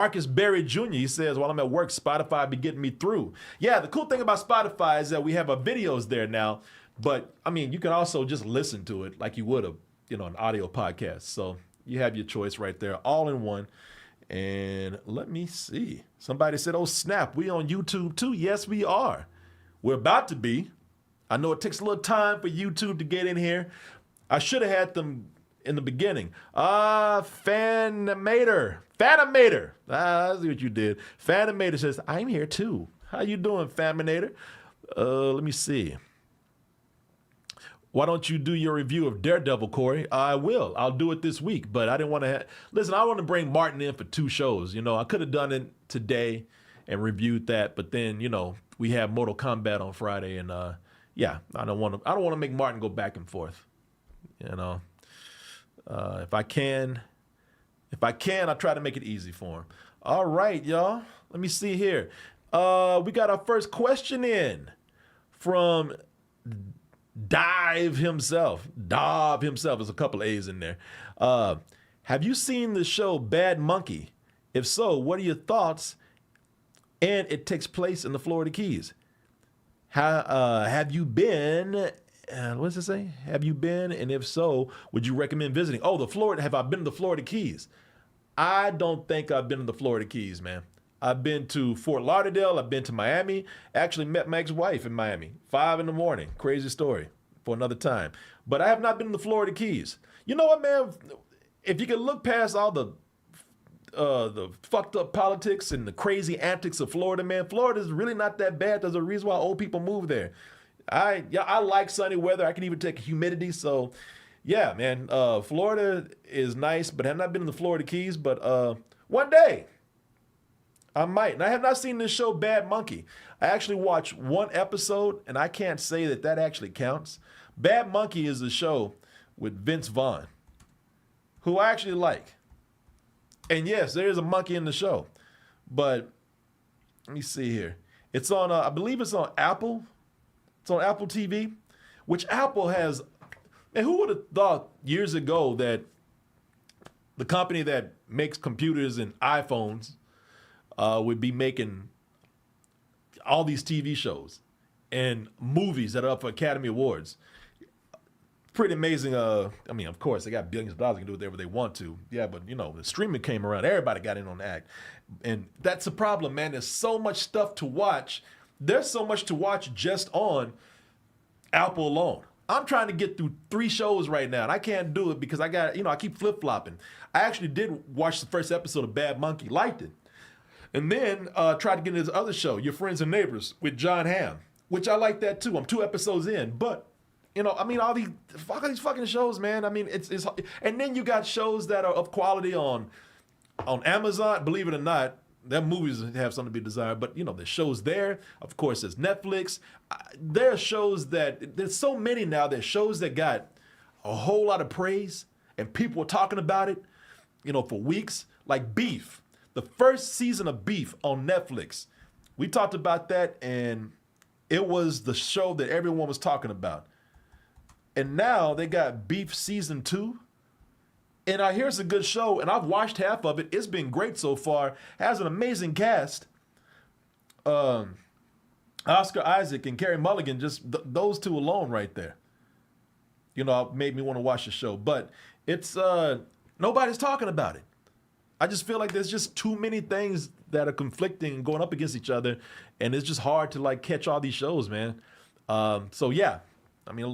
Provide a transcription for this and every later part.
Marcus Berry Jr., he says, while I'm at work, Spotify be getting me through. Yeah, the cool thing about Spotify is that we have our videos there now. But, I mean, you can also just listen to it like you would have, an audio podcast. So you have your choice right there, all in one. And let me see. Somebody said, oh, snap, we on YouTube too? Yes, we are. We're about to be. I know it takes a little time for YouTube to get in here. I should have had them in the beginning. Fanimator. I see what you did. Fanimator says, I'm here too. How you doing, Fanimator? Let me see. Why don't you do your review of Daredevil, Corey? I will. I'll do it this week, but I didn't want to listen, I want to bring Martin in for 2 shows. I could have done it today and reviewed that, but then, we have Mortal Kombat on Friday, and yeah, I don't want to make Martin go back and forth. If I can, I'll try to make it easy for him. All right, y'all. Let me see here. We got our first question in from Dive himself. There's a couple A's in there. Have you seen the show Bad Monkey? If so, what are your thoughts? And it takes place in the Florida Keys. Have you been? What does it say? Have you been? And if so, would you recommend visiting? Oh, have I been to the Florida Keys? I don't think I've been to the Florida Keys, man. I've been to Fort Lauderdale. I've been to Miami. Actually met my ex-wife in Miami. 5 a.m. Crazy story for another time. But I have not been to the Florida Keys. You know what, man? If you can look past all the fucked up politics and the crazy antics of Florida, man, Florida is really not that bad. There's a reason why old people move there. I like sunny weather. I can even take humidity. So, yeah, man, Florida is nice, but I have not been to the Florida Keys. But one day, I might. And I have not seen this show, Bad Monkey. I actually watched 1 episode, and I can't say that actually counts. Bad Monkey is a show with Vince Vaughn, who I actually like. And yes, there is a monkey in the show. But let me see here. It's on, I believe it's on Apple. It's on Apple TV, which Apple has. And who would have thought years ago that the company that makes computers and iPhones would be making all these TV shows and movies that are up for Academy Awards. Pretty amazing. I mean, of course, they got billions of dollars. They can do whatever they want to. Yeah, but, the streaming came around. Everybody got in on the act. And that's the problem, man. There's so much stuff to watch. There's so much to watch just on Apple alone. I'm trying to get through 3 shows right now, and I can't do it because I got, I keep flip-flopping. I actually did watch the first episode of Bad Monkey, liked it. And then tried to get into this other show, Your Friends and Neighbors, with John Hamm, which I like that too. I'm 2 episodes in, but all these fucking shows, man. I mean, it's and then you got shows that are of quality on Amazon. Believe it or not, their movies have something to be desired. But there's shows there. Of course, there's Netflix. There are shows there's so many now. There's shows that got a whole lot of praise and people are talking about it, for weeks. Like Beef. The first season of Beef on Netflix. We talked about that, and it was the show that everyone was talking about. And now they got Beef Season 2. And I hear it's a good show, and I've watched half of it. It's been great so far. Has an amazing cast. Oscar Isaac and Carey Mulligan, just those 2 alone right there. Made me want to watch the show. But it's nobody's talking about it. I just feel like there's just too many things that are conflicting and going up against each other, and it's just hard to catch all these shows, man. So yeah, I mean,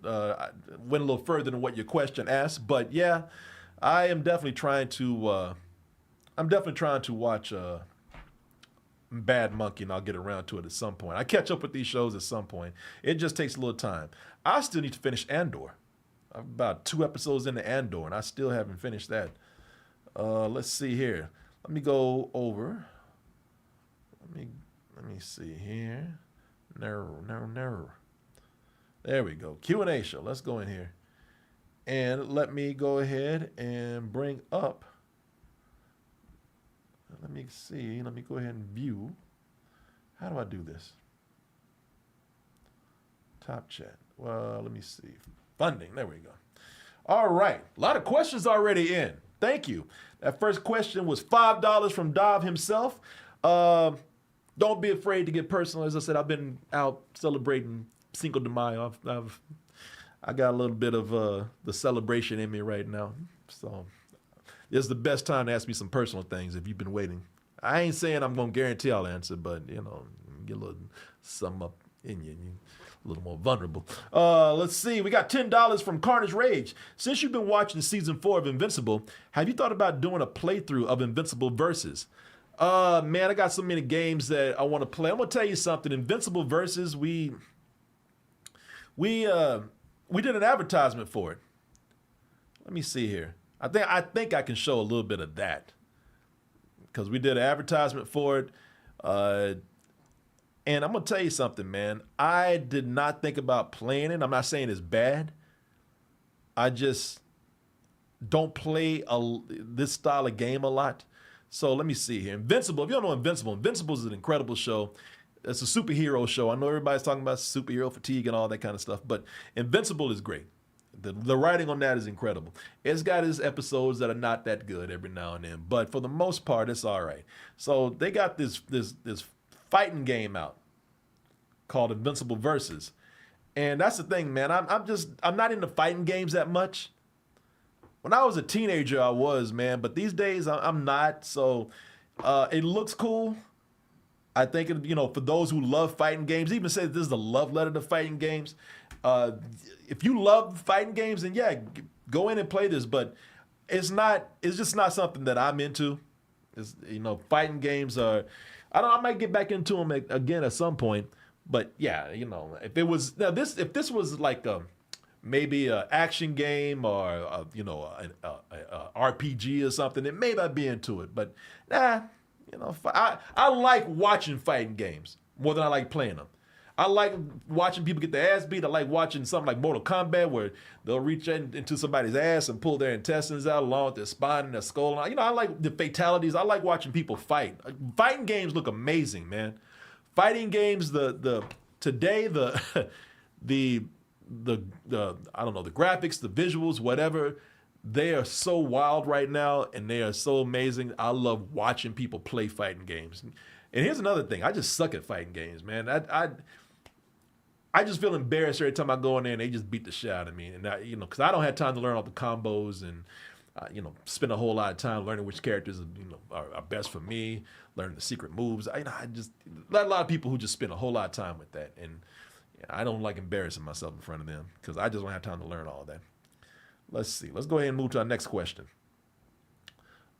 I went a little further than what your question asked, but yeah, I am definitely trying to. I'm definitely trying to watch Bad Monkey, and I'll get around to it at some point. I catch up with these shows at some point. It just takes a little time. I still need to finish Andor. I'm about 2 episodes into Andor, and I still haven't finished that. Let's see here. Let me go over. Let me see here. No. There we go. Q&A show. Let's go in here. And let me go ahead and bring up. Let me see. Let me go ahead and view. How do I do this? Top chat. Well, let me see. Funding. There we go. All right. A lot of questions already in. Thank you. That first question was $5 from Dov himself. Don't be afraid to get personal. As I said, I've been out celebrating Cinco de Mayo. I got a little bit of the celebration in me right now. So it's the best time to ask me some personal things if you've been waiting. I ain't saying I'm going to guarantee I'll answer, but, get a little something up in you. A little more vulnerable. Let's see. We got $10 from Carnage Rage. Since you've been watching season 4 of Invincible, have you thought about doing a playthrough of Invincible Versus? Man, I got so many games that I want to play. I'm gonna tell you something. Invincible Versus, we did an advertisement for it. Let me see here. I think I can show a little bit of that because we did an advertisement for it. And I'm gonna tell you something, man. I did not think about playing it. I'm not saying it's bad. I just don't play this style of game a lot. So let me see here. Invincible. If you don't know Invincible is an incredible show. It's a superhero show. I know everybody's talking about superhero fatigue and all that kind of stuff, but Invincible is great. The writing on that is incredible. It's got its episodes that are not that good every now and then, but for the most part, it's all right. So they got this fighting game out called Invincible Versus, and that's the thing, man. I'm not into fighting games that much. When I was a teenager, I was, man, but these days I'm not. So it looks cool. I think, for those who love fighting games, even say this is a love letter to fighting games. If you love fighting games, then yeah, go in and play this. But it's just not something that I'm into. Fighting games are. I might get back into them again at some point. But yeah, if this was like maybe an action game or an RPG or something, then maybe I'd be into it. But nah, I like watching fighting games more than I like playing them. I like watching people get their ass beat. I like watching something like Mortal Kombat where they'll reach into somebody's ass and pull their intestines out along with their spine and their skull. I like the fatalities. I like watching people fight. Fighting games look amazing, man. Fighting games, today I don't know, the graphics, the visuals, whatever, they are so wild right now and they are so amazing. I love watching people play fighting games. And here's another thing. I just suck at fighting games, man. I just feel embarrassed every time I go in there and they just beat the shit out of me. And because I don't have time to learn all the combos and spend a whole lot of time learning which characters are best for me, learning the secret moves. A lot of people who just spend a whole lot of time with that, and I don't like embarrassing myself in front of them because I just don't have time to learn all that. Let's see. Let's go ahead and move to our next question.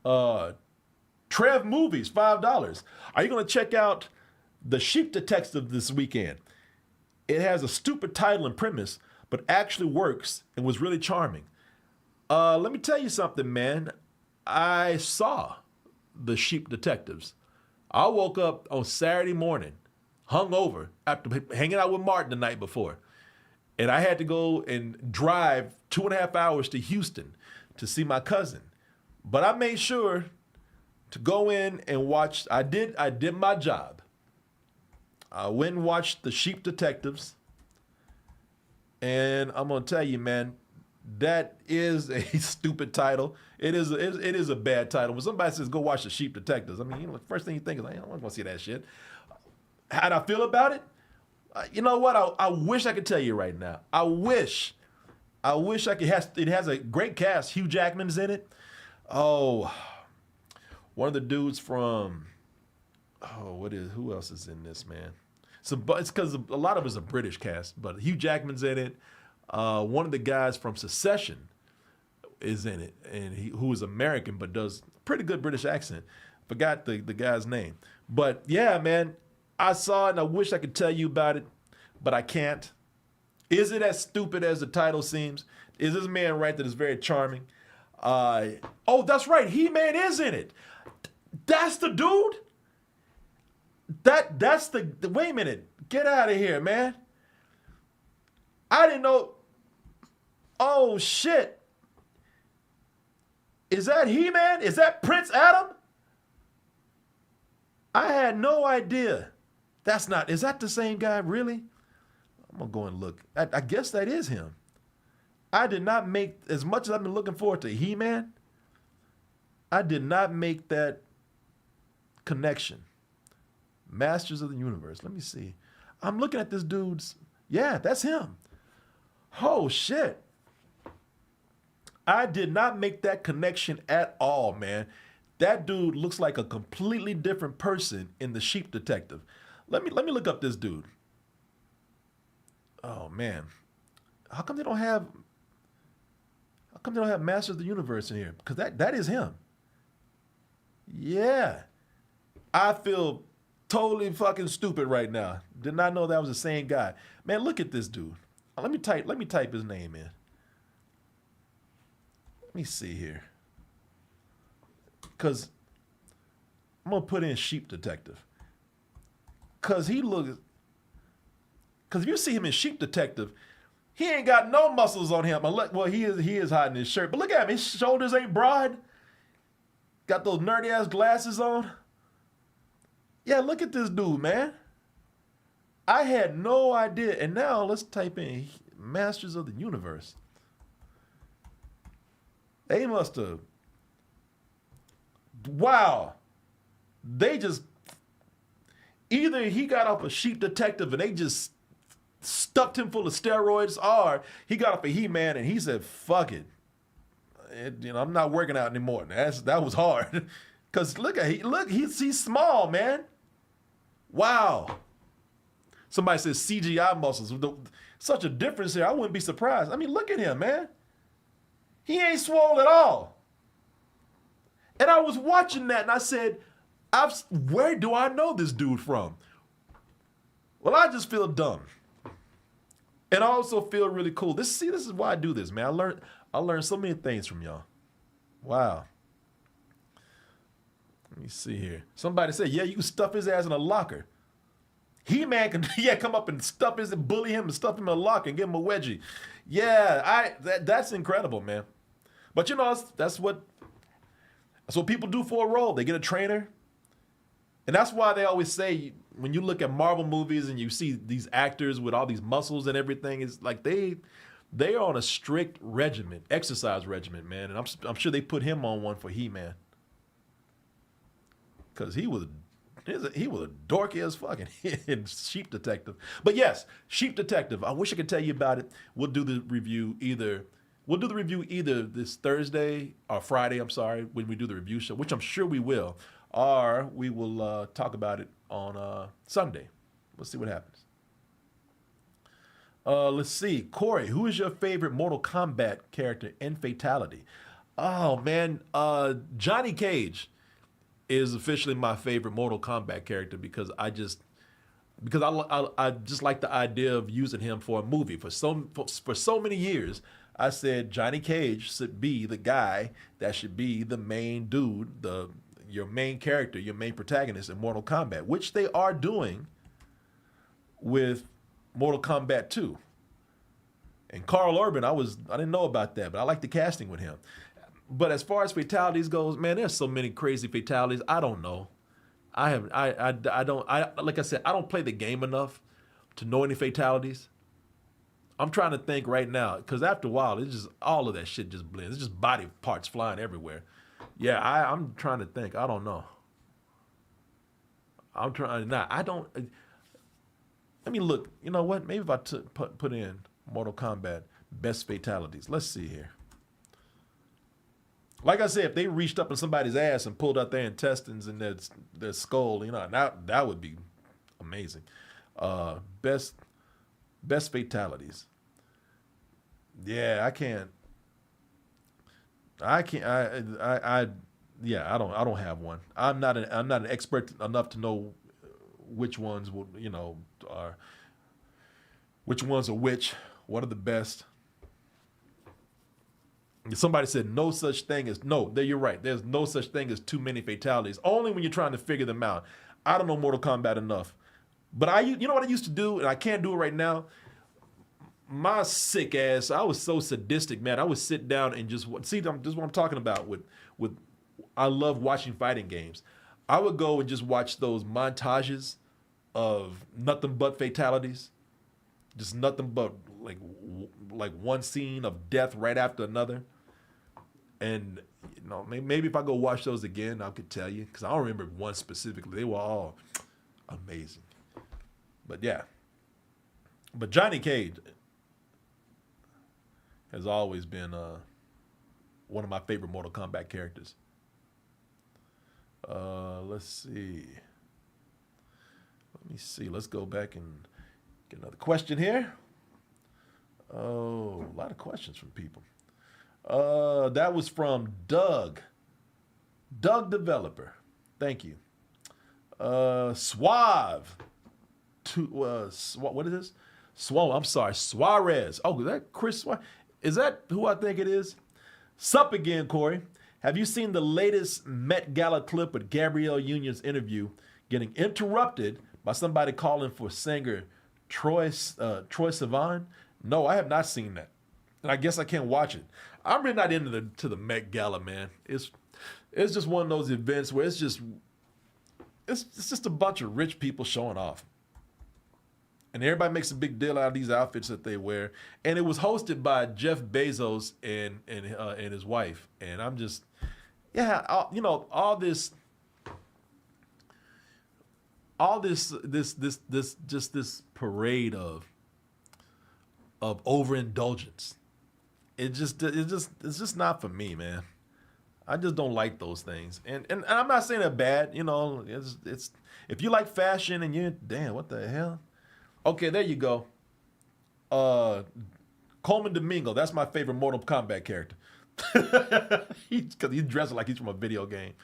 Trev Movies, $5. Are you going to check out The Sheep Detective this weekend? It has a stupid title and premise, but actually works and was really charming. Let me tell you something, man. I saw The Sheep Detectives. I woke up on Saturday morning, hungover, after hanging out with Martin the night before. And I had to go and drive 2.5 hours to Houston to see my cousin. But I made sure to go in and watch. I did my job. I went and watched The Sheep Detectives. And I'm going to tell you, man, that is a stupid title. It is a bad title. When somebody says, go watch The Sheep Detectives, the first thing you think is, I don't want to see that shit. How'd I feel about it? You know what? I wish I could tell you right now. I wish I could. It has a great cast. Hugh Jackman's in it. Oh, one of the dudes from. Who else is in this, man? So, but it's because a lot of it's a British cast, but Hugh Jackman's in it. One of the guys from Succession is in it, and who is American but does a pretty good British accent. Forgot the guy's name, but yeah, man, I saw it and I wish I could tell you about it, but I can't. Is it as stupid as the title seems? Is this man right that is very charming? Oh, that's right, He-Man is in it. That's the dude. That's the wait a minute. Get out of here, man. I didn't know. Oh shit. Is that He-Man? Is that Prince Adam? I had no idea. Is that the same guy, really? I'm gonna go and look. I guess that is him. I did not make, as much as I've been looking forward to He-Man, I did not make that connection. Masters of the Universe. Let me see. I'm looking at this dude's. Yeah, that's him. Oh, shit. I did not make that connection at all, man. That dude looks like a completely different person in The Sheep Detective. Let me look up this dude. Oh, man. How come they don't have Masters of the Universe in here? Because that is him. Yeah. I feel totally fucking stupid right now. Did not know that was the same guy. Man, look at this dude. Let me type his name in. Let me see here. Cause I'm gonna put in Sheep Detective. Cause if you see him in Sheep Detective, he ain't got no muscles on him. Well, he is hiding his shirt. But look at him, his shoulders ain't broad. Got those nerdy ass glasses on. Yeah, look at this dude, man. I had no idea. And now let's type in Masters of the Universe. They must have. Wow. They just. Either he got off a Sheep Detective and they just stuffed him full of steroids, or he got off a He-Man and he said, fuck it. I'm not working out anymore. That was hard. Because he's small, man. Wow. Somebody says CGI muscles. Such a difference here. I wouldn't be surprised. I mean, look at him, man. He ain't swole at all. And I was watching that and I said, where do I know this dude from? Well, I just feel dumb. And I also feel really cool. This is why I do this, man. I learned so many things from y'all. Wow. Let me see here. Somebody said, yeah, you can stuff his ass in a locker. He-Man can come up and bully him and stuff him in a locker and give him a wedgie. Yeah, that's incredible, man. But that's what people do for a role. They get a trainer. And that's why they always say, when you look at Marvel movies and you see these actors with all these muscles and everything, it's like they are on a strict exercise regimen, man. And I'm sure they put him on one for He-Man. Because he was a dorky as fucking Sheep Detective. But yes, Sheep Detective. I wish I could tell you about it. We'll do the review either this Thursday or Friday, when we do the review show, which I'm sure we will. Or we will talk about it on Sunday. We'll see what happens. Let's see. Corey, who is your favorite Mortal Kombat character in Fatality? Oh, man. Johnny Cage is officially my favorite Mortal Kombat character because I just like the idea of using him for a movie. For so many years, I said Johnny Cage should be the guy that should be the main dude, your main character, your main protagonist in Mortal Kombat, which they are doing with Mortal Kombat 2. And Carl Urban, I didn't know about that, but I like the casting with him. But as far as fatalities goes, man, there's so many crazy fatalities. I don't know. Like I said, I don't play the game enough to know any fatalities. I'm trying to think right now, because after a while, it's just all of that shit just blends. It's just body parts flying everywhere. Yeah, I'm trying to think. I don't know. I'm trying not. I don't. Let me look. You know what? Maybe if I put in Mortal Kombat best fatalities. Let's see here. Like I said, if they reached up in somebody's ass and pulled out their intestines and their skull, that would be amazing. Best fatalities. Yeah, I can't. I don't have one. I'm not an expert enough to know which ones which ones are which. What are the best? Somebody said no such thing as you're right. There's no such thing as too many fatalities. Only when you're trying to figure them out. I don't know Mortal Kombat enough, but you know what I used to do, and I can't do it right now. My sick ass, I was so sadistic, man. I would sit down and just see. This is what I'm talking about. With I love watching fighting games. I would go and just watch those montages of nothing but fatalities, just nothing but like one scene of death right after another. And maybe if I go watch those again, I could tell you because I don't remember one specifically. They were all amazing. But yeah, but Johnny Cage has always been one of my favorite Mortal Kombat characters. Let's see. Let me see. Let's go back and get another question here. Oh, a lot of questions from people. That was from Doug. Doug Developer. Thank you. Suave. What is this? I'm sorry. Suarez. Oh, is that Chris Suarez? Is that who I think it is? Sup again, Corey. Have you seen the latest Met Gala clip with Gabrielle Union's interview getting interrupted by somebody calling for singer Troye Sivan? No, I have not seen that. And I guess I can't watch it. I'm really not into the Met Gala, man. It's just one of those events where it's just a bunch of rich people showing off. And everybody makes a big deal out of these outfits that they wear. And it was hosted by Jeff Bezos and his wife. And I'm just, all this parade of overindulgence. It's just not for me, man. I just don't like those things. And I'm not saying they're bad, it's if you like fashion and damn, what the hell? Okay, there you go. Coleman Domingo, that's my favorite Mortal Kombat character. Because he's dressed like he's from a video game.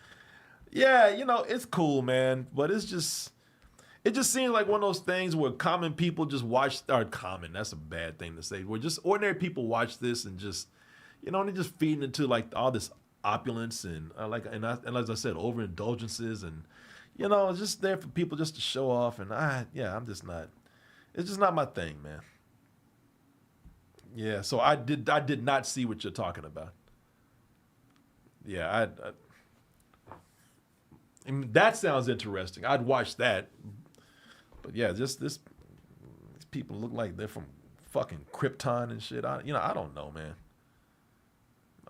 Yeah, it's cool, man. But it just seems like one of those things where common people just watch, or common, that's a bad thing to say, where just ordinary people watch this and just, they're just feeding into like all this opulence and as I said, overindulgences and, it's just there for people just to show off. And I'm just not. It's just not my thing, man. Yeah, so I did not see what you're talking about. Yeah, I mean, that sounds interesting. I'd watch that. But yeah, just these people look like they're from fucking Krypton and shit. I don't know, man.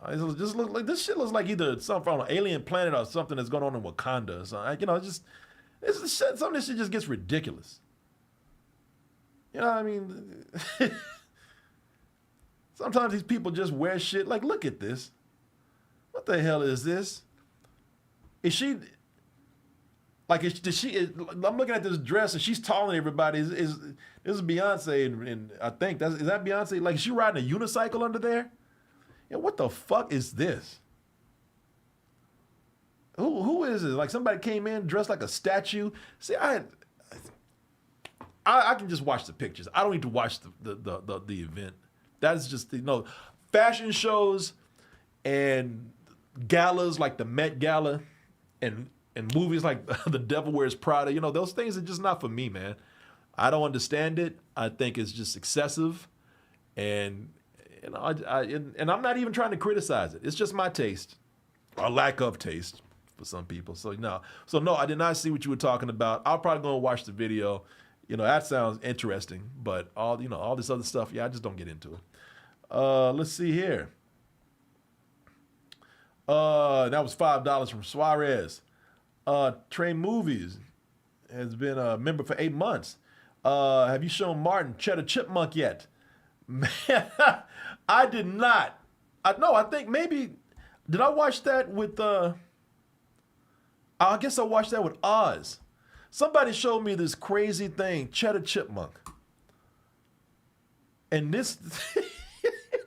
It just look like this shit looks like either something from an alien planet or something that's going on in Wakanda. So some of this shit just gets ridiculous. I mean, sometimes these people just wear shit like, look at this. What the hell is this? Is she, like, I'm looking at this dress and she's taller than everybody. This is Beyonce and I think, is that Beyonce? Like, is she riding a unicycle under there? Yeah, what the fuck is this? Who is it? Like somebody came in dressed like a statue. See, I can just watch the pictures. I don't need to watch the event. That's just fashion shows and galas like the Met Gala and movies like The Devil Wears Prada. Those things are just not for me, man. I don't understand it. I think it's just excessive, and I'm not even trying to criticize it. It's just my taste, or lack of taste for some people. So no, I did not see what you were talking about. I'll probably go and watch the video. That sounds interesting, but all this other stuff, I just don't get into it. Let's see here. That was $5 from Suarez. Trey Movies has been a member for 8 months. Have you shown Martin Cheddar Chipmunk yet? Man, I did not. I think maybe, did I watch that with, I guess I watched that with Oz. Somebody showed me this crazy thing, Cheddar Chipmunk. And this,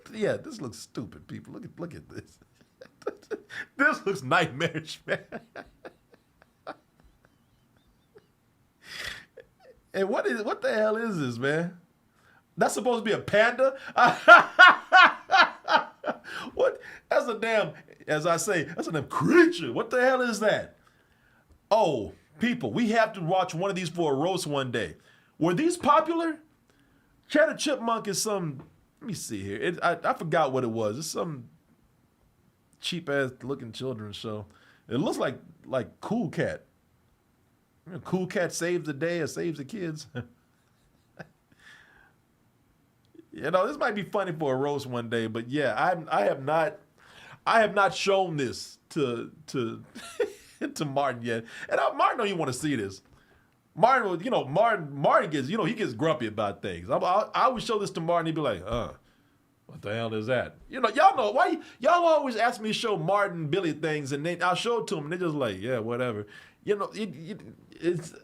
this looks stupid, people. Look at this. This looks nightmarish, man. And what the hell is this, man? That's supposed to be a panda? What? That's a damn, as I say, that's a damn creature. What the hell is that? Oh, people, we have to watch one of these for a roast one day. Were these popular? Cheddar Chipmunk is some, let me see here. I forgot what it was. It's some cheap-ass looking children's show. It looks like Cool Cat. Cool Cat saves the day or saves the kids. This might be funny for a roast one day, but yeah, I have not. I have not shown this to to Martin yet, and Martin don't even want to see this. Martin, Martin gets, he gets grumpy about things. I would show this to Martin, he'd be like, what the hell is that? Y'all know why y'all always ask me to show Martin Billy things, and I'll show it to them, and they're just like, yeah, whatever.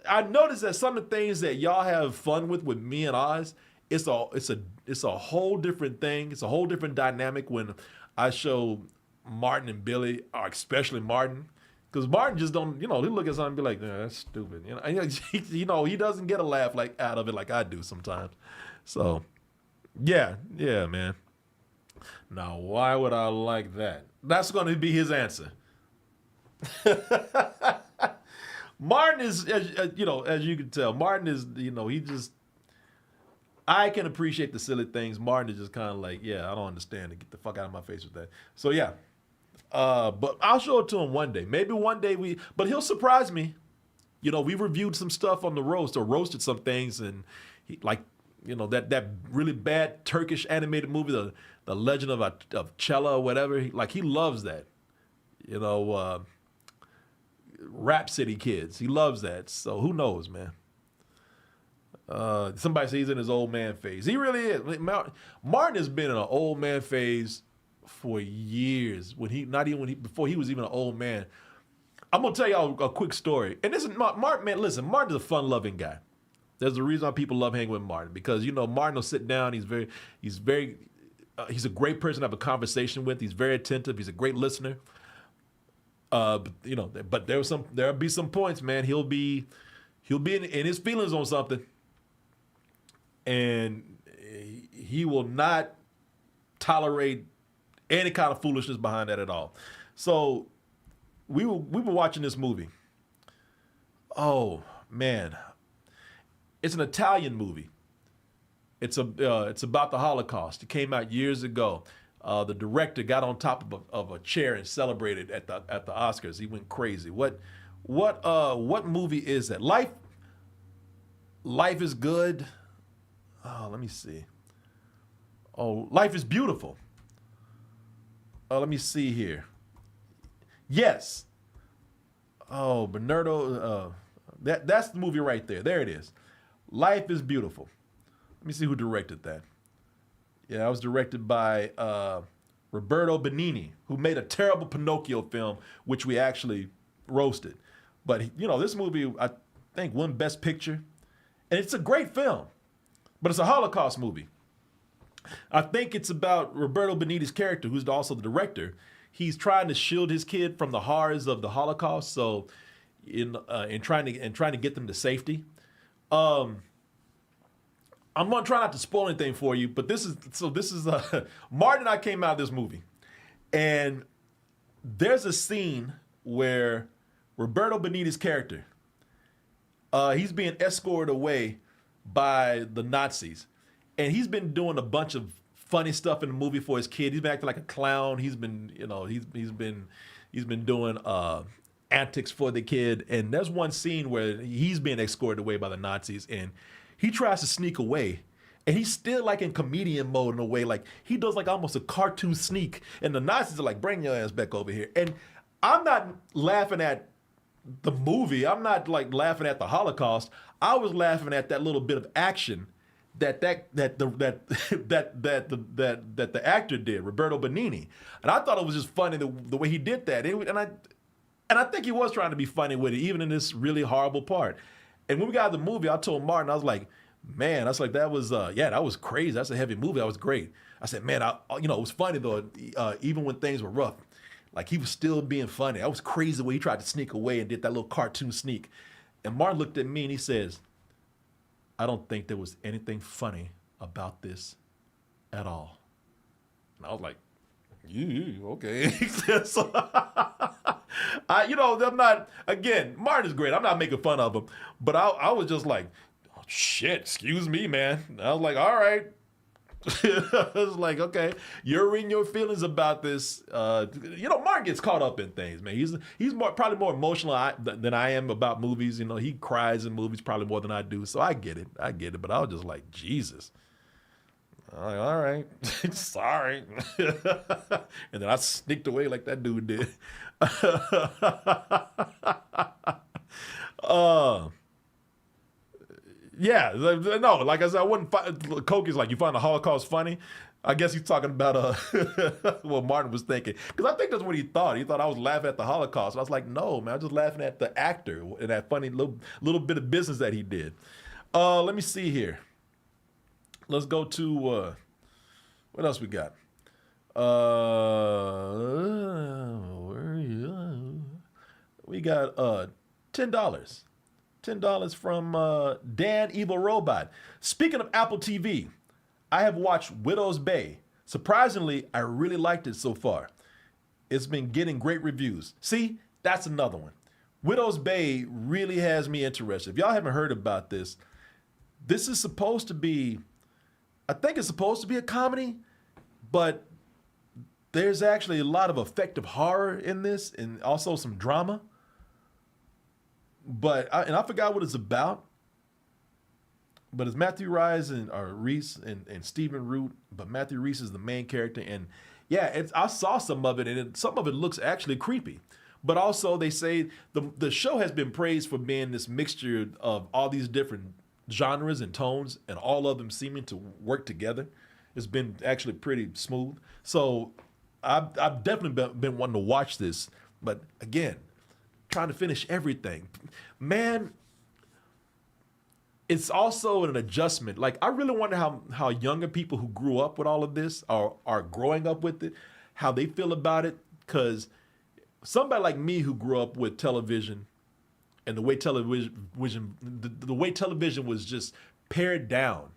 I noticed that some of the things that y'all have fun with me and Oz, it's a whole different thing. It's a whole different dynamic when I show Martin and Billy, or especially Martin. Because Martin just don't, he look at something and be like, that's stupid. He doesn't get a laugh out of it like I do sometimes. So, yeah, man. Now, why would I like that? That's going to be his answer. Martin is, as you can tell, Martin is, he just, I can appreciate the silly things. Martin is just kind of like, yeah, I don't understand it. Get the fuck out of my face with that. So, yeah. But I'll show it to him one day. Maybe one day but he'll surprise me. We reviewed some stuff on the roast, or roasted some things, and that really bad Turkish animated movie, the Legend of Cella or whatever. He loves that. Rhapsody Kids. He loves that. So who knows, man? Somebody says he's in his old man phase. He really is. Martin has been in an old man phase for years. Before he was even an old man. I'm gonna tell y'all a quick story. And this is Martin. Man, listen, Martin's a fun-loving guy. There's a reason why people love hanging with Martin, because Martin will sit down. He's a great person to have a conversation with. He's very attentive. He's a great listener. But there'll be some points, man. He'll be in his feelings on something, and he will not tolerate any kind of foolishness behind that at all. So we were watching this movie. Oh man, it's an Italian movie. It's about the Holocaust. It came out years ago. The director got on top of a chair and celebrated at the Oscars. He went crazy. What movie is that? Life is Good. Oh, let me see. Oh, Life is Beautiful. Let me see here. Yes. Oh, Bernardo. That's the movie right there. There it is. Life is Beautiful. Let me see who directed that. Yeah, that was directed by Roberto Benigni, who made a terrible Pinocchio film, which we actually roasted. But, this movie, I think, won Best Picture. And it's a great film, but it's a Holocaust movie. I think it's about Roberto Benigni's character, who's also the director. He's trying to shield his kid from the horrors of the Holocaust, so in trying to get them to safety. I'm gonna try not to spoil anything for you, but this is Martin and I came out of this movie, and there's a scene where Roberto Benigni's character, he's being escorted away by the Nazis, and he's been doing a bunch of funny stuff in the movie for his kid. He's been acting like a clown. He's been doing antics for the kid, and there's one scene where he's being escorted away by the Nazis, and he tries to sneak away, and he's still like in comedian mode in a way. Like he does like almost a cartoon sneak, and the Nazis are like, bring your ass back over here. And I'm not laughing at the movie. I'm not like laughing at the Holocaust. I was laughing at that little bit of action that the actor did, Roberto Benigni. And I thought it was just funny the way he did that. And I think he was trying to be funny with it, even in this really horrible part. And when we got out of the movie, I told Martin, I was like, man, that was crazy. That's a heavy movie. That was great. I said, man, it was funny though, even when things were rough. Like he was still being funny. That was crazy the way he tried to sneak away and did that little cartoon sneak. And Martin looked at me and he says, I don't think there was anything funny about this at all. And I was like, okay. So, I'm not, again, Martin is great. I'm not making fun of him. But I was just like, oh, shit, excuse me, man. I was like, all right. I was like, okay, you're in your feelings about this. Martin gets caught up in things, man. He's probably more emotional than I am about movies. He cries in movies probably more than I do. So I get it. But I was just like, Jesus. I'm like, all right, sorry. And then I sneaked away like that dude did. uh, yeah, no, like I said, I wouldn't find, Koki's like, you find the Holocaust funny? I guess he's talking about what Martin was thinking. Because I think that's what he thought. He thought I was laughing at the Holocaust. And I was like, no, man, I'm just laughing at the actor and that funny little bit of business that he did. Let me see here. Let's go to, what else we got? We got $10. $10 from Dan Evil Robot. Speaking of Apple TV, I have watched Widow's Bay. Surprisingly, I really liked it so far. It's been getting great reviews. See, that's another one. Widow's Bay really has me interested. If y'all haven't heard about this, this is supposed to be, I think it's supposed to be a comedy, but there's actually a lot of effective horror in this and also some drama. But I forgot what it's about. But it's Matthew Reese and Stephen Root. But Matthew Reese is the main character, and yeah, I saw some of it, and some of it looks actually creepy. But also, they say the show has been praised for being this mixture of all these different genres and tones, and all of them seeming to work together. It's been actually pretty smooth. So I've definitely been wanting to watch this. But again, trying to finish everything, man. It's also an adjustment. Like, I really wonder how younger people who grew up with all of this are growing up with it, how they feel about it. Because somebody like me who grew up with television and the way television was just pared down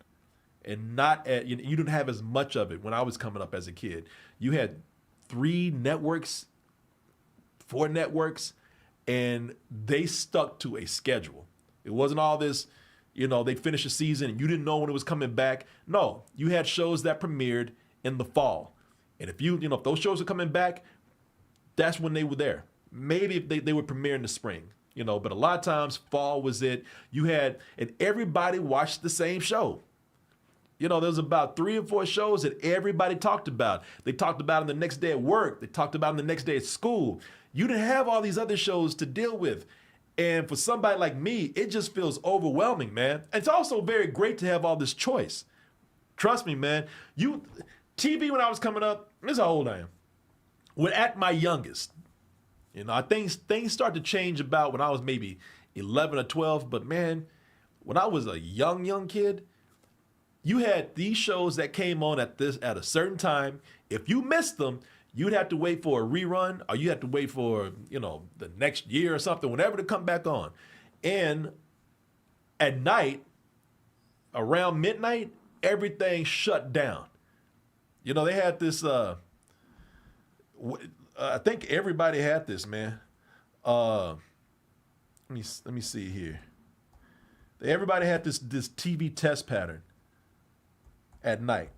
and not you didn't have as much of it when I was coming up as a kid. You had 3 networks, 4 networks, and they stuck to a schedule. It wasn't all this, they'd finish a season and you didn't know when it was coming back. No, you had shows that premiered in the fall. And if if those shows are coming back, that's when they were there. Maybe if they would premiere in the spring, but a lot of times fall was it. And everybody watched the same show. There was about 3 or 4 shows that everybody talked about. They talked about them the next day at work. They talked about them the next day at school. You didn't have all these other shows to deal with. And for somebody like me, it just feels overwhelming, man. It's also very great to have all this choice. Trust me, man. TV when I was coming up, this is how old I am. When at my youngest, I think things started to change about when I was maybe 11 or 12. But man, when I was a young kid, you had these shows that came on at a certain time. If you missed them, you'd have to wait for a rerun, or you had to wait for, the next year or something, whenever to come back on. And at night, around midnight, everything shut down. They had this, I think everybody had this, man. Let me see here. Everybody had this TV test pattern at night.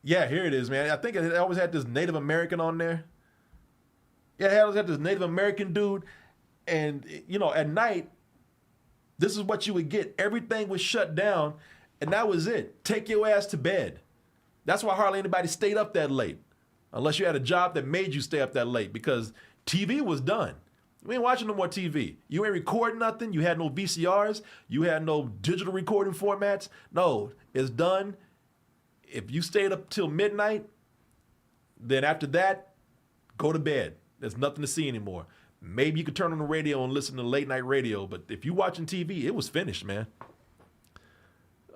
Yeah, here it is, man. I think it always had this Native American on there. Yeah, it always had this Native American dude. And, at night, this is what you would get. Everything was shut down, and that was it. Take your ass to bed. That's why hardly anybody stayed up that late, unless you had a job that made you stay up that late, because TV was done. We ain't watching no more TV. You ain't recording nothing. You had no VCRs. You had no digital recording formats. No, it's done. If you stayed up till midnight, then after that, go to bed. There's nothing to see anymore. Maybe you could turn on the radio and listen to late night radio, but if you're watching TV, it was finished, man.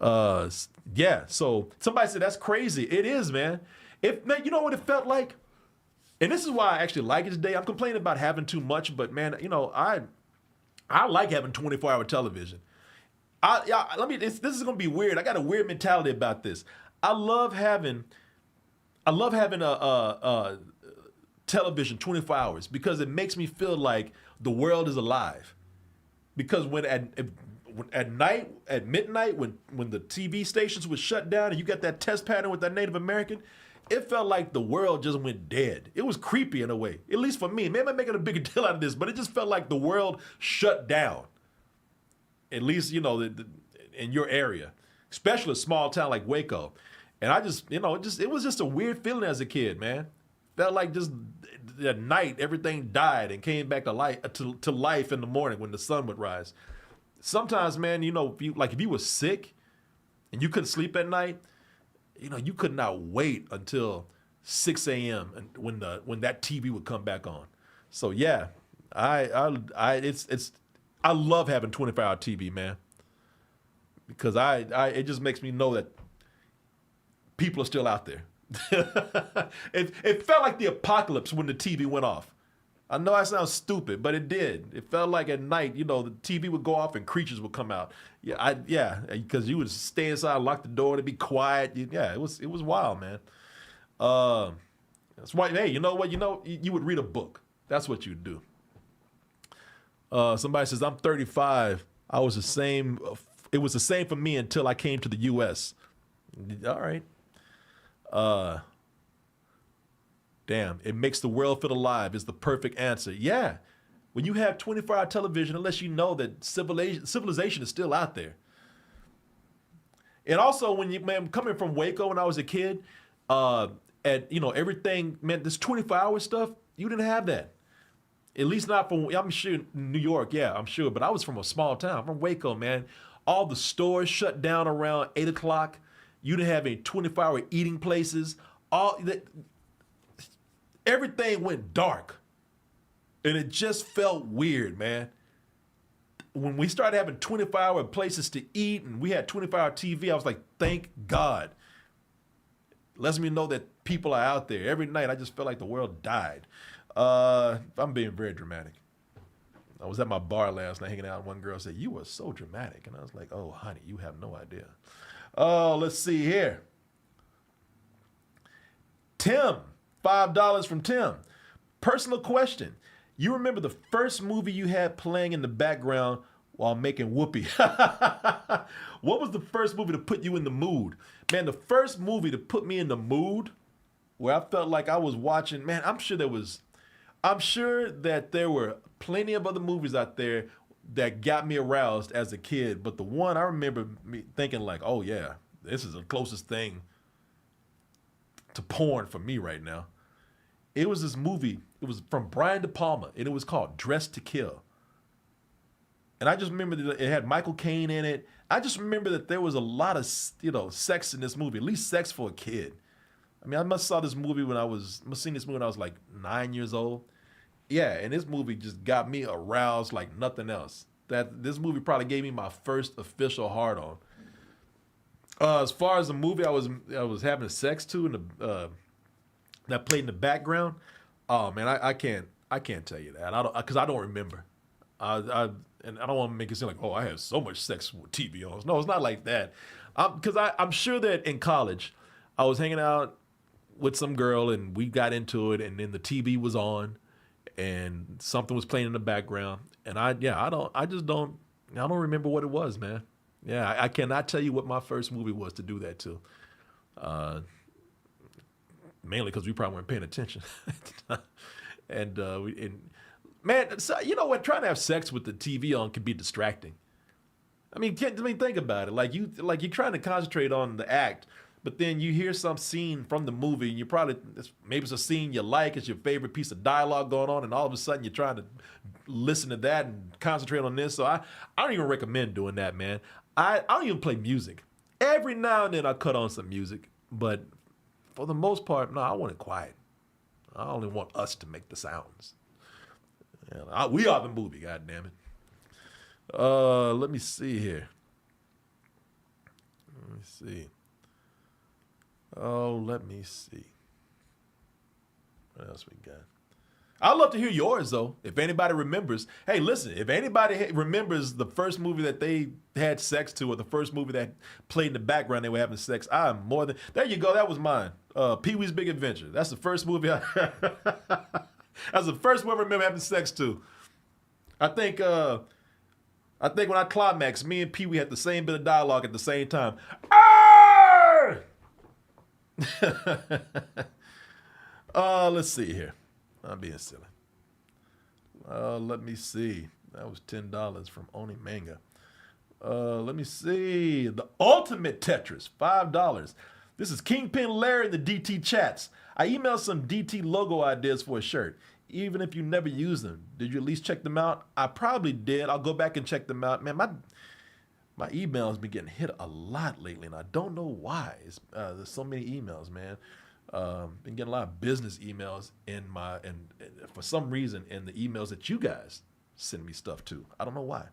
Yeah, so somebody said that's crazy. It is, man. Man, you know what it felt like? And this is why I actually like it today. I'm complaining about having too much, but man, I like having 24-hour television. This is gonna be weird. I got a weird mentality about this. I love having a television 24 hours because it makes me feel like the world is alive. Because at night, at midnight, when the TV stations would shut down and you got that test pattern with that Native American, it felt like the world just went dead. It was creepy in a way, at least for me. Maybe I'm making a bigger deal out of this, but it just felt like the world shut down. At least, in your area, especially a small town like Waco. And I just, it was just a weird feeling as a kid, man. Felt like just at night everything died and came back to life to life in the morning when the sun would rise. Sometimes, man, if you were sick and you couldn't sleep at night, you could not wait until 6 a.m. and when that TV would come back on. So yeah, I love having 24-hour TV, man, because it just makes me know that people are still out there. It felt like the apocalypse when the TV went off. I know I sound stupid, but it did. It felt like at night, the TV would go off and creatures would come out. Because you would stay inside, lock the door, to be quiet. It was wild, man. That's why. Hey, you know what? You would read a book. That's what you'd do. Somebody says, I'm 35. I was the same. It was the same for me until I came to the U.S. All right. Damn, it makes the world feel alive is the perfect answer. Yeah. When you have 24-hour television, unless you know that civilization is still out there. And also, coming from Waco when I was a kid, everything meant this 24-hour stuff, you didn't have that. At least not from, I'm sure, New York, yeah, I'm sure. But I was from a small town, from Waco, man. All the stores shut down around 8 o'clock. You didn't have any 24-hour eating places. Everything went dark. And it just felt weird, man. When we started having 24-hour places to eat and we had 24-hour TV, I was like, thank God. Lets me know that people are out there. Every night, I just felt like the world died. I'm being very dramatic. I was at my bar last night hanging out, and one girl said, you were so dramatic. And I was like, oh, honey, you have no idea. Oh, let's see here. Tim, $5 from Tim. Personal question. You remember the first movie you had playing in the background while making whoopee? What was the first movie to put you in the mood? Man, the first movie to put me in the mood where I felt like I was watching, man, I'm sure that there were plenty of other movies out there that got me aroused as a kid. But the one I remember me thinking like, oh yeah, this is the closest thing to porn for me right now. It was this movie. It was from Brian De Palma, and it was called Dressed to Kill. And I just remember that it had Michael Caine in it. I just remember that there was a lot of, sex in this movie, at least sex for a kid. I mean, I must have seen this movie when I was like 9 years old. Yeah, and this movie just got me aroused like nothing else. This movie probably gave me my first official hard on. As far as the movie I was having sex to and that played in the background, oh man, I can't tell you that. Because I don't remember. And I don't want to make it seem like, oh, I had so much sex with TV on. No, it's not like that. Because I'm sure that in college, I was hanging out with some girl and we got into it, and then the TV was on, and something was playing in the background, and I don't remember what it was, man. Yeah, I cannot tell you what my first movie was to do that to. Mainly because we probably weren't paying attention. Man, so you know what? Trying to have sex with the TV on can be distracting. I mean, think about it. Like you're trying to concentrate on the act, but then you hear some scene from the movie, and maybe it's a scene you like, it's your favorite piece of dialogue going on, and all of a sudden you're trying to listen to that and concentrate on this. So I don't even recommend doing that, man. I don't even play music. Every now and then I cut on some music, but for the most part, no, I want it quiet. I only want us to make the sounds. We are the movie, goddammit. Let me see here. Let me see. Let me see. What else we got? I'd love to hear yours, though. If anybody remembers. Hey, listen, if anybody remembers the first movie that they had sex to, or the first movie that played in the background they were having sex, I'm more than... There you go. That was mine. Pee-wee's Big Adventure. That's the first movie that's the first one I remember having sex to. I think when I climaxed, me and Pee-wee had the same bit of dialogue at the same time. Let's see here. I'm being silly. Let me see. That was $10 from Oni Manga. Let me see. The Ultimate Tetris, $5. This is Kingpin Larry in the DT chats. I emailed some DT logo ideas for a shirt. Even if you never use them, did you at least check them out? I probably did. I'll go back and check them out. Man, my email has been getting hit a lot lately, and I don't know why. There's so many emails, man. Been getting a lot of business emails and for some reason in the emails that you guys send me stuff to. I don't know why.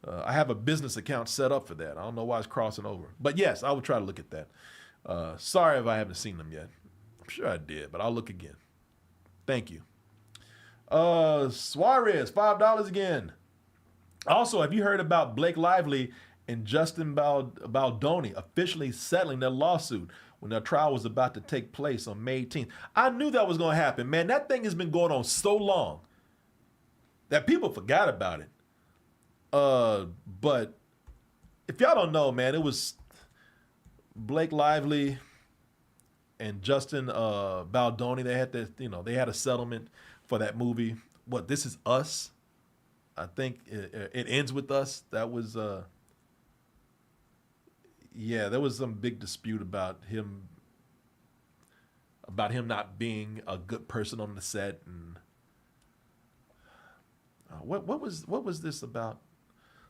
I have a business account set up for that. I don't know why it's crossing over. But yes, I will try to look at that. Sorry if I haven't seen them yet. I'm sure I did, but I'll look again. Thank you. Suarez, $5 again. Also, have you heard about Blake Lively and Justin Baldoni officially settling their lawsuit when their trial was about to take place on May 18th? I knew that was going to happen, man. That thing has been going on so long that people forgot about it. But if y'all don't know, man, it was Blake Lively and Justin Baldoni. They had a settlement for that movie. What, This Is Us? I think it ends with us. That was there was some big dispute about him not being a good person on the set, and what was this about?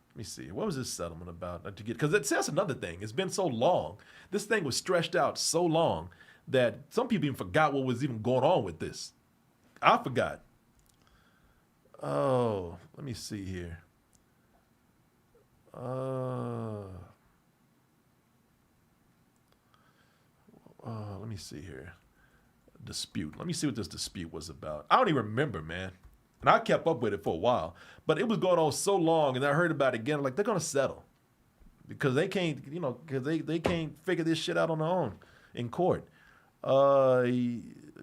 Let me see. What was this settlement about? Because that's another thing. It's been so long. This thing was stretched out so long that some people even forgot what was even going on with this. I forgot. Oh, let me see here. Let me see here. Dispute. Let me see what this dispute was about. I don't even remember, man. And I kept up with it for a while, but it was going on so long, and I heard about it again. Like, they're gonna settle because they can't, because they can't figure this shit out on their own in court. Let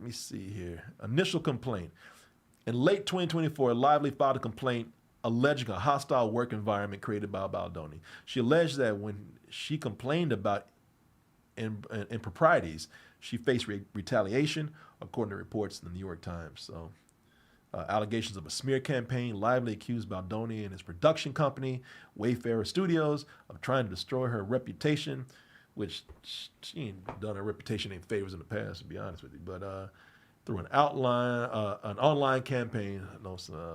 me see here. Initial complaint. In late 2024, Lively filed a complaint alleging a hostile work environment created by Baldoni. She alleged that when she complained about improprieties, she faced retaliation, according to reports in the New York Times. So, allegations of a smear campaign. Lively accused Baldoni and his production company, Wayfarer Studios, of trying to destroy her reputation, which she ain't done her reputation any favors in the past, to be honest with you. But through an online campaign,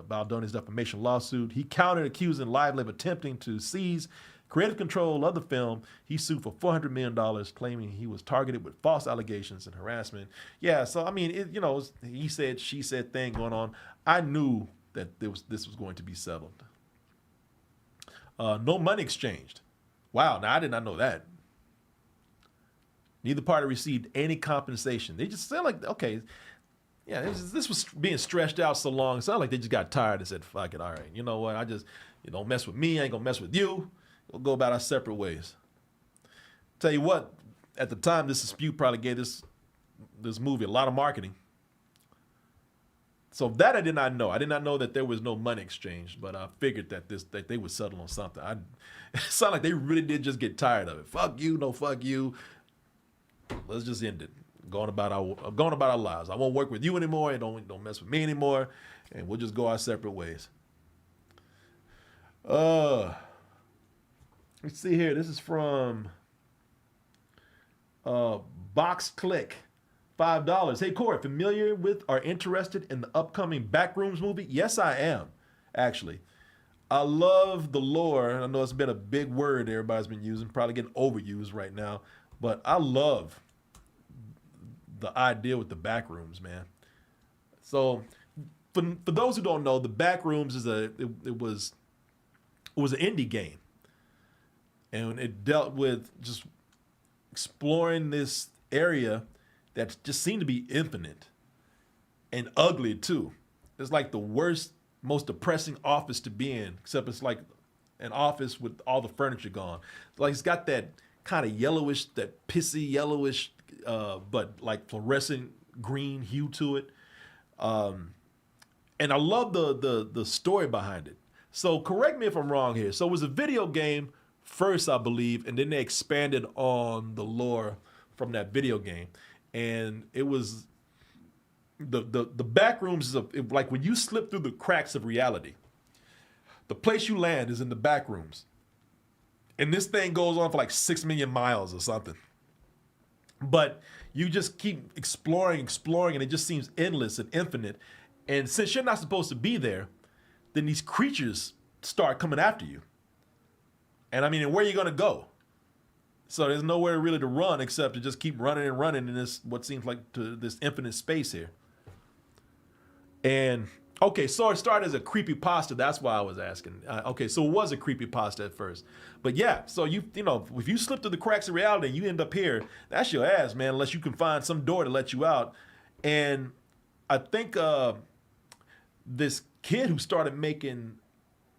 Baldoni's defamation lawsuit, he countered accusing Lively of attempting to seize creative control of the film. He sued for $400 million, claiming he was targeted with false allegations and harassment. Yeah, so I mean, he said, she said thing going on. I knew that this was going to be settled. No money exchanged. Wow, now I did not know that. Neither party received any compensation. They just sound like, okay, yeah, this was being stretched out so long. It sounded like they just got tired and said, fuck it, all right. You know what, you don't mess with me, I ain't gonna mess with you. We'll go about our separate ways. Tell you what, at the time, this dispute probably gave this movie a lot of marketing. So that I did not know. I did not know that there was no money exchanged, but I figured that they would settle on something. It sounded like they really did just get tired of it. Fuck you, no fuck you. Let's just end it. Going about our lives. I won't work with you anymore, and don't mess with me anymore, and we'll just go our separate ways. Let's see here. This is from Box Click. $5. Hey, Corey, familiar with or interested in the upcoming Backrooms movie? Yes, I am, actually. I love the lore. I know it's been a big word everybody's been using, probably getting overused right now, but I love the idea with the Backrooms, man. So for those who don't know, the Backrooms it was an indie game. And it dealt with just exploring this area that just seemed to be infinite and ugly too. It's like the worst, most depressing office to be in, except it's like an office with all the furniture gone. Like it's got that kind of yellowish, that pissy yellowish, but like fluorescent green hue to it. And I love the story behind it. So correct me if I'm wrong here. So it was a video game first, I believe, and then they expanded on the lore from that video game. And it was the Backrooms is like when you slip through the cracks of reality, the place you land is in the Backrooms. And this thing goes on for like 6 million miles or something. But you just keep exploring, and it just seems endless and infinite. And since you're not supposed to be there, then these creatures start coming after you. And I mean, where are you going to go? So there's nowhere really to run except to just keep running and running in this, what seems like this infinite space here. And okay, so it started as a creepypasta. That's why I was asking. Okay, so it was a creepypasta at first, but yeah. So you know, if you slip through the cracks of reality and you end up here, that's your ass, man. Unless you can find some door to let you out. And I think this kid who started making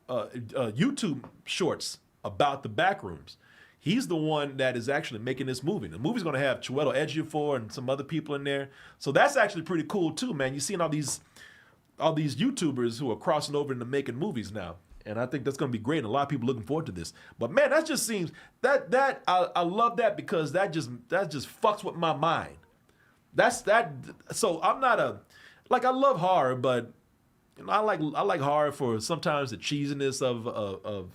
YouTube shorts about the back rooms, he's the one that is actually making this movie. The movie's going to have Chiwetel Ejiofor and some other people in there, so that's actually pretty cool too, man. You're seeing all these YouTubers who are crossing over into making movies now. And I think that's going to be great. And a lot of people looking forward to this. But man, that just seems I love that because that just fucks with my mind. That's that. So I'm not I love horror, but you know, I like horror for sometimes the cheesiness of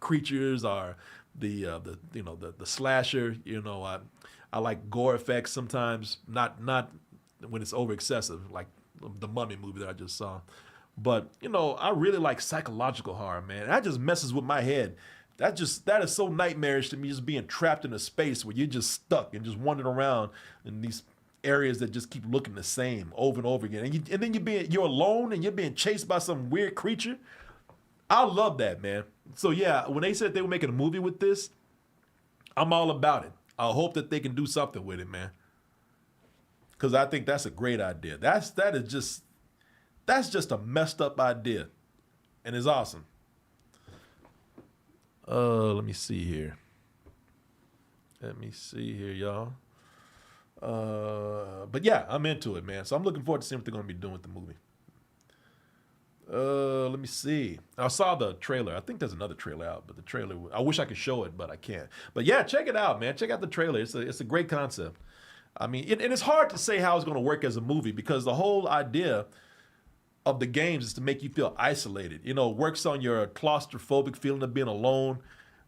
creatures or the slasher. You know, I like gore effects sometimes. Not when it's over excessive, like the Mummy movie that I just saw. But, you know, I really like psychological horror, man. That just messes with my head. That is so nightmarish to me, just being trapped in a space where you're just stuck and just wandering around in these areas that just keep looking the same over and over again. And then you're alone and you're being chased by some weird creature. I love that, man. So yeah, when they said they were making a movie with this, I'm all about it. I hope that they can do something with it, man. Because I think that's a great idea. That's just a messed up idea, and it's awesome. Let me see here. Y'all. But yeah, I'm into it, man. So I'm looking forward to seeing what they're gonna be doing with the movie. Let me see. I saw the trailer. I think there's another trailer out, but the trailer, I wish I could show it, but I can't. But yeah, check it out, man. Check out the trailer. It's a great concept. I mean, and it's hard to say how it's going to work as a movie because the whole idea of the games is to make you feel isolated. You know, it works on your claustrophobic feeling of being alone.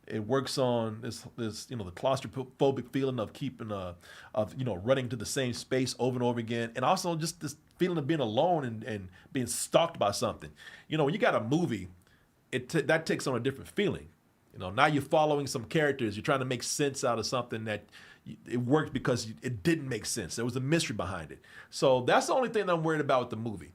It works on this the claustrophobic feeling of keeping running to the same space over and over again, and also just this feeling of being alone and being stalked by something. You know, when you got a movie, that takes on a different feeling. You know, now you're following some characters. You're trying to make sense out of something that it worked because it didn't make sense. There was a mystery behind it. So that's the only thing that I'm worried about with the movie.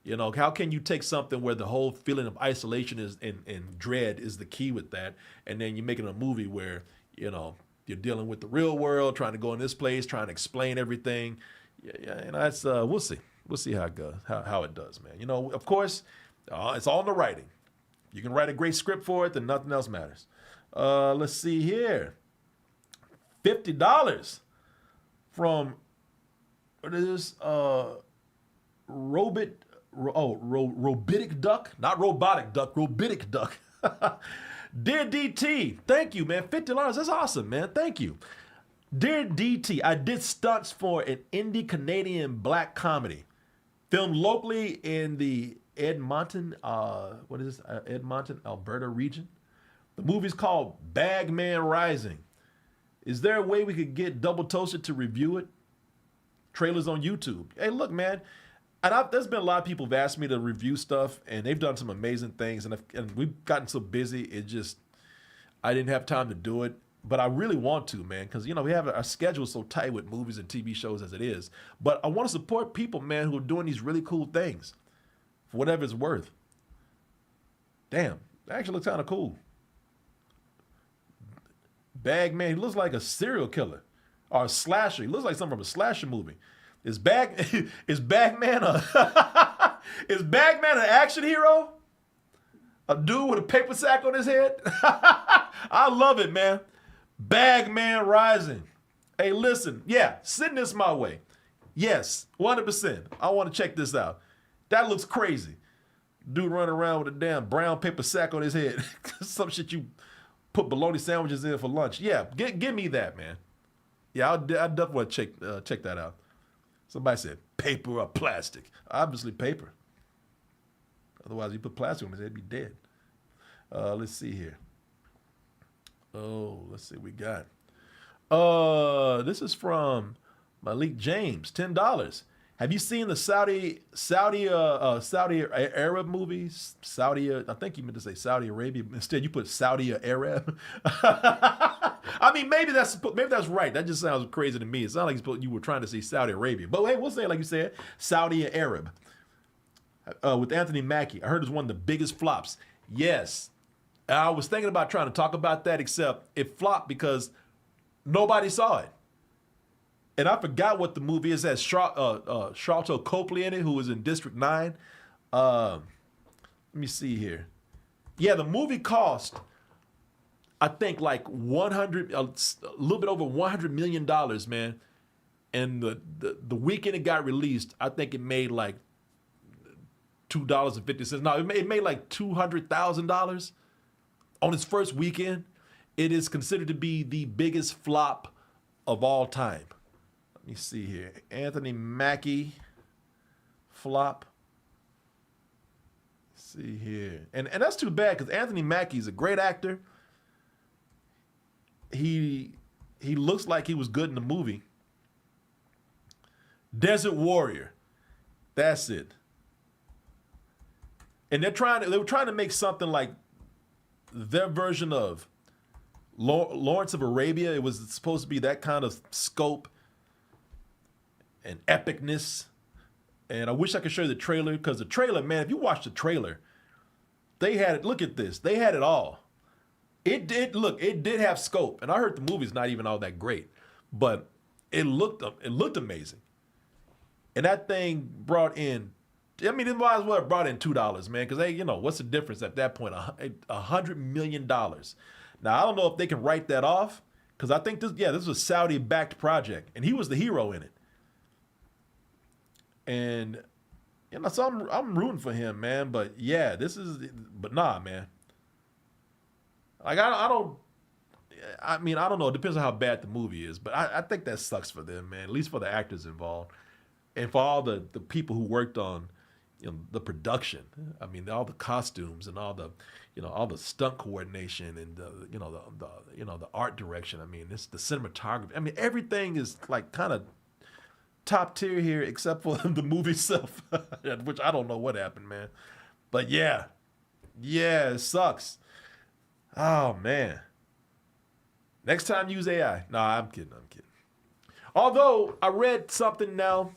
You know, how can you take something where the whole feeling of isolation is and dread is the key with that, and then you're making a movie where, you know, you're dealing with the real world, trying to go in this place, trying to explain everything. Yeah, and that's we'll see. We'll see how it goes, how it does, man. You know, of course, it's all in the writing. You can write a great script for it, then nothing else matters. Let's see here. $50 from what is Robitic Duck, not robotic duck, Robitic Duck. Dear DT, thank you, man. $50, that's awesome, man. Thank you. Dear DT, I did stunts for an indie Canadian black comedy filmed locally in the Edmonton, Edmonton, Alberta region. The movie's called Bagman Rising. Is there a way we could get Double Toasted to review it? Trailers on YouTube. Hey, look, man. And there's been a lot of people who've asked me to review stuff, and they've done some amazing things. And we've gotten so busy, I didn't have time to do it. But I really want to, man, because, you know, we have our schedule so tight with movies and TV shows as it is. But I want to support people, man, who are doing these really cool things for whatever it's worth. Damn, that actually looks kind of cool. Bagman, he looks like a serial killer or a slasher. He looks like something from a slasher movie. Is Bagman is Bagman an action hero? A dude with a paper sack on his head? I love it, man. Bagman Rising. Hey, listen, yeah, send this my way. Yes, 100%. I want to check this out. That looks crazy. Dude running around with a damn brown paper sack on his head. Some shit you put bologna sandwiches in for lunch. Yeah, give me that, man. Yeah, I definitely want to check that out. Somebody said paper or plastic. Obviously paper. Otherwise, you put plastic on his head, he'd be dead. Let's see here. Oh, let's see what we got. This is from Malik James, $10. Have you seen the Saudi Arab movies? I think you meant to say Saudi Arabia. Instead, you put Saudi Arab. I mean, maybe that's right. That just sounds crazy to me. It sounds like you were trying to say Saudi Arabia. But hey, we'll say it like you said, Saudi Arab. With Anthony Mackie. I heard it was one of the biggest flops. Yes. I was thinking about trying to talk about that, except it flopped because nobody saw it. And I forgot what the movie is. It has Sharlto Copley in it, who was in District 9. Let me see here. Yeah, the movie cost, I think, like a little bit over $100 million, man. And the weekend it got released, I think it made like $2.50. No, it made like $200,000 on its first weekend. It is considered to be the biggest flop of all time. Let me see here. Anthony Mackie flop. Let's see here. And that's too bad because Anthony Mackie is a great actor. He looks like he was good in the movie. Desert Warrior. That's it. And they were trying to make something like their version of Lawrence of Arabia. It was supposed to be that kind of scope and epicness. And I wish I could show you the trailer, because the trailer, man, if you watch the trailer, they had it. Look at this. They had it all. It did have scope. And I heard the movie's not even all that great, but it looked amazing. And that thing brought in, I mean, it might as well have brought in $2, man, because what's the difference at that point? $100 million. Now, I don't know if they can write that off, because I think this was a Saudi-backed project, and he was the hero in it. And so I'm rooting for him, man. But yeah, nah, man. Like I don't know. It depends on how bad the movie is, but I think that sucks for them, man. At least for the actors involved, and for all the people who worked on the production. I mean, all the costumes and all the stunt coordination and the art direction. I mean, it's the cinematography. I mean, everything is like kind of top tier here, except for the movie itself, which I don't know what happened, man. But yeah, it sucks. Oh man. Next time use AI. No, I'm kidding. Although I read something now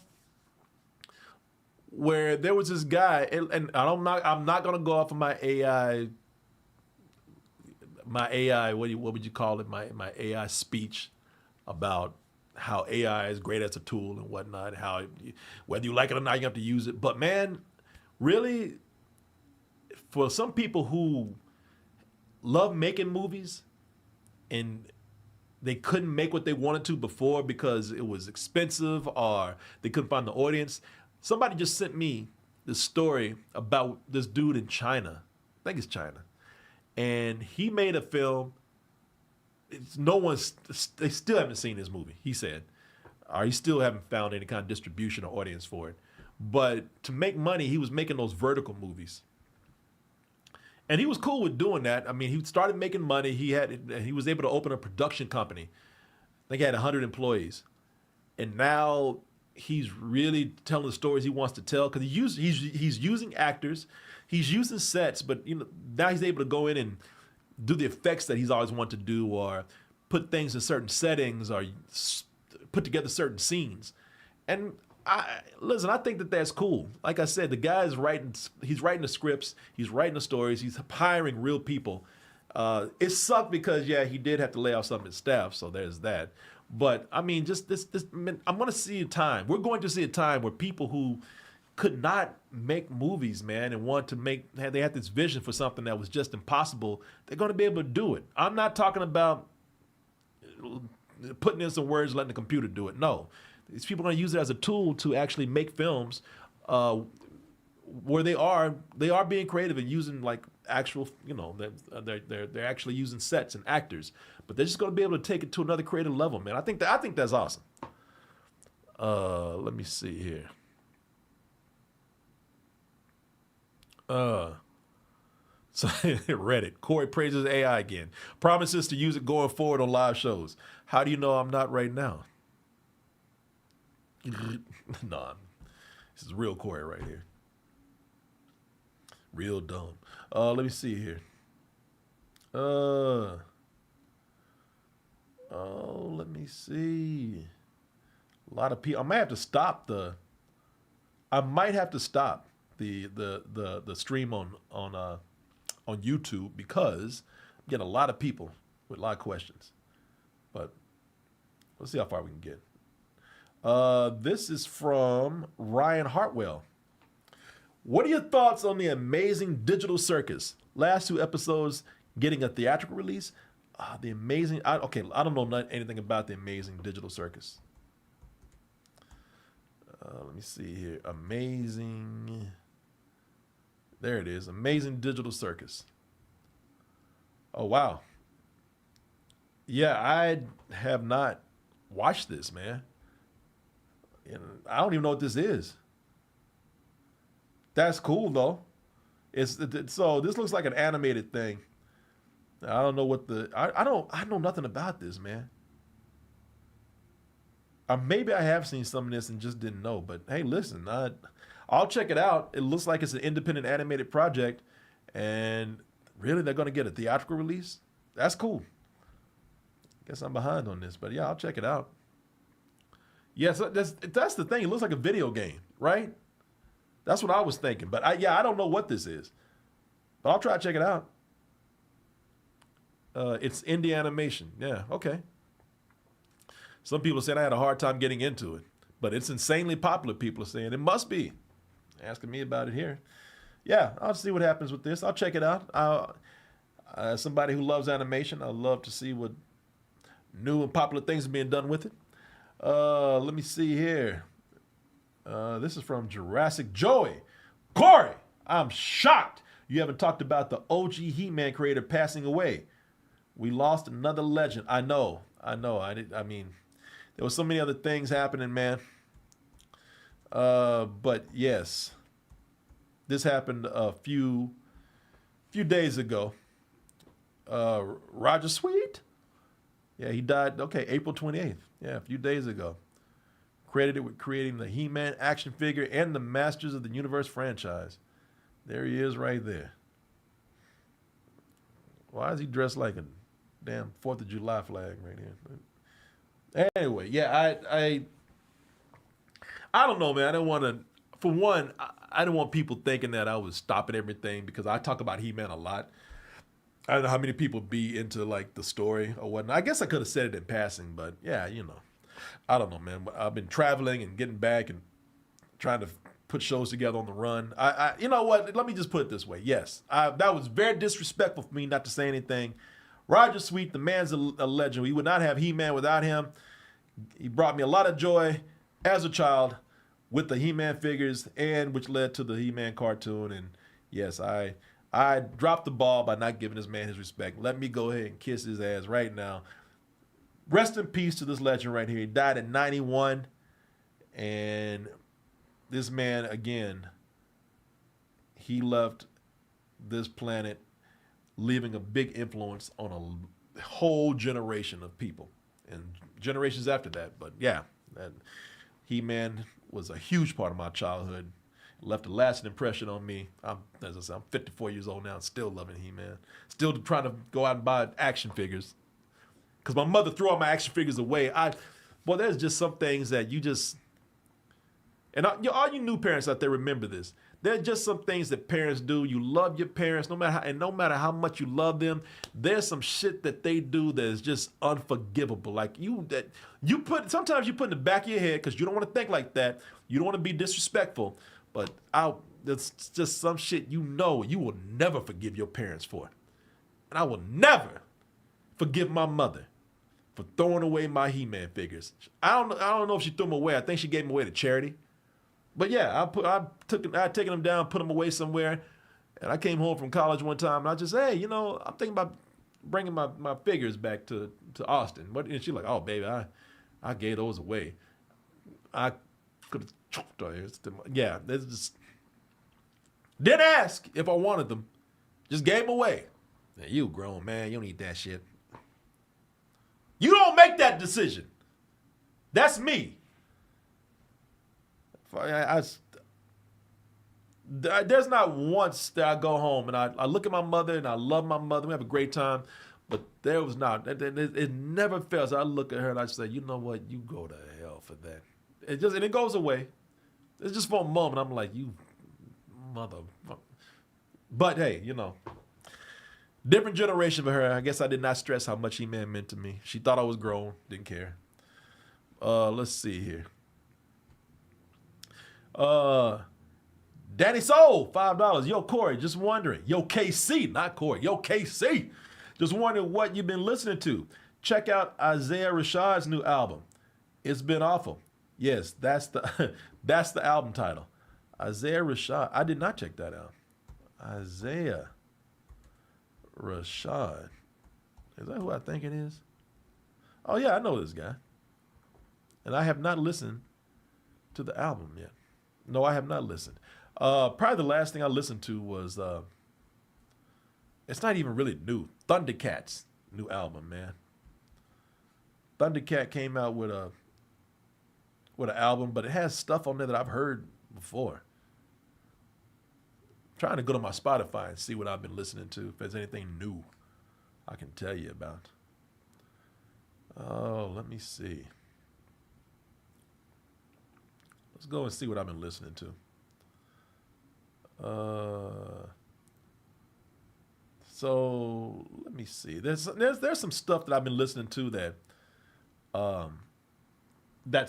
where there was this guy, and I'm not gonna go off of my AI. What would you call it? My AI speech about how AI is great as a tool and whatnot, whether you like it or not, you have to use it. But man, really, for some people who love making movies and they couldn't make what they wanted to before because it was expensive or they couldn't find the audience, somebody just sent me this story about this dude in China. I think it's China. And he made a film. They still haven't seen this movie, he said. Or he still haven't found any kind of distribution or audience for it. But to make money, he was making those vertical movies. And he was cool with doing that. I mean, he started making money. He was able to open a production company. I think he had 100 employees. And now he's really telling the stories he wants to tell, because he's using actors, he's using sets, but now he's able to go in and do the effects that he's always wanted to do, or put things in certain settings, or put together certain scenes. And I think that that's cool. Like I said, the guy is he's writing the scripts, he's writing the stories, he's hiring real people. It sucked because, he did have to lay off some of his staff, so there's that. But I mean, just this I'm going to see a time. We're going to see a time where people who could not make movies, man, and want to they had this vision for something that was just impossible, they're going to be able to do it. I'm not talking about putting in some words and letting the computer do it. No. These people are going to use it as a tool to actually make films where they are being creative and using like actual, they're actually using sets and actors, but they're just going to be able to take it to another creative level, man. I think that's awesome. Let me see here. So Reddit, Corey praises AI again. Promises to use it going forward on live shows. How do you know I'm not right now? Nah, this is real Corey right here. Real dumb. Let me see here. Let me see. A lot of people. I might have to stop the stream on YouTube because I'm getting a lot of people with a lot of questions. But let's see how far we can get. This is from Ryan Hartwell. What are your thoughts on the Amazing Digital Circus? Last 2 episodes getting a theatrical release. I don't know anything about the Amazing Digital Circus. Let me see here. Amazing. There it is. Amazing Digital Circus. Oh, wow. Yeah, I have not watched this, man. And I don't even know what this is. That's cool, though. So this looks like an animated thing. I don't know what I know nothing about this, man. Maybe I have seen some of this and just didn't know. But hey, listen, I'll check it out. It looks like it's an independent animated project, and really, they're going to get a theatrical release. That's cool. Guess I'm behind on this, but yeah, I'll check it out. Yes, that's the thing. It looks like a video game, right? That's what I was thinking. But I don't know what this is, but I'll try to check it out. It's indie animation. Yeah, okay. Some people said I had a hard time getting into it, but it's insanely popular. People are saying it must be. Asking me about it here. Yeah, I'll see what happens with this. I'll check it out. As somebody who loves animation, I love to see what new and popular things are being done with it. Let me see here. This is from Jurassic Joey. Corey, I'm shocked you haven't talked about the OG He-Man creator passing away. We lost another legend. I know. I mean, there was so many other things happening, man. But yes, this happened a few days ago. Roger Sweet. Yeah, he died, April 28th. Yeah, a few days ago. Credited with creating the He-Man action figure and the Masters of the Universe franchise. There he is right there. Why is he dressed like a damn 4th of July flag right here? Anyway, yeah, I don't know, man. I don't want to, for one, I don't want people thinking that I was stopping everything because I talk about He-Man a lot. I don't know how many people be into like the story or whatnot. I guess I could have said it in passing, but yeah, I don't know, man. I've been traveling and getting back and trying to put shows together on the run. You know what? Let me just put it this way. Yes, that was very disrespectful for me not to say anything. Roger Sweet, the man's a legend. We would not have He-Man without him. He brought me a lot of joy as a child with the He-Man figures, and which led to the He-Man cartoon. And yes, I dropped the ball by not giving this man his respect. Let me go ahead and kiss his ass right now. Rest in peace to this legend right here. He died at 91. And this man, again, he left this planet leaving a big influence on a whole generation of people and generations after that. But yeah, He-Man was a huge part of my childhood. Left a lasting impression on me. As I said, I'm 54 years old now, still loving He-Man. Still trying to go out and buy action figures. Because my mother threw all my action figures away. There's just some things that you just... And all you new parents out there, remember this. There's just some things that parents do. You love your parents, no matter how much you love them, there's some shit that they do that is just unforgivable. Like sometimes you put in the back of your head because you don't want to think like that. You don't want to be disrespectful. But there's just some shit you will never forgive your parents for. And I will never forgive my mother for throwing away my He-Man figures. I don't know if she threw them away. I think she gave them away to charity. But yeah, I'd taken them down, put them away somewhere. And I came home from college one time and I just, hey, I'm thinking about bringing my figures back to Austin. And she's like, oh, baby, I gave those away. I could have choked her. Yeah, there's just... Didn't ask if I wanted them. Just gave them away. Now, you grown, man. You don't need that shit. You don't make that decision. That's me. There's not once that I go home and I look at my mother and I love my mother. We have a great time. But there was not. It never fails. I look at her and I say, you know what? You go to hell for that. And it goes away. It's just for a moment. I'm like, you mother. But hey, different generation for her. I guess I did not stress how much He-Man meant to me. She thought I was grown. Didn't care. Let's see here. Danny Soul, $5. Yo, Corey, just wondering. Yo, KC, not Corey. Yo, KC. Just wondering what you've been listening to. Check out Isaiah Rashad's new album. It's been awful. Yes, that's the album title. Isaiah Rashad. I did not check that out. Isaiah Rashad. Is that who I think it is? Oh, yeah, I know this guy. And I have not listened to the album yet. No, I have not listened. Probably the last thing I listened to was, it's not even really new, Thundercat's new album, man. Thundercat came out with an album, but it has stuff on there that I've heard before. I'm trying to go to my Spotify and see what I've been listening to, if there's anything new I can tell you about. Oh, let me see. Let's go and see what I've been listening to. So let me see. There's some stuff that I've been listening to that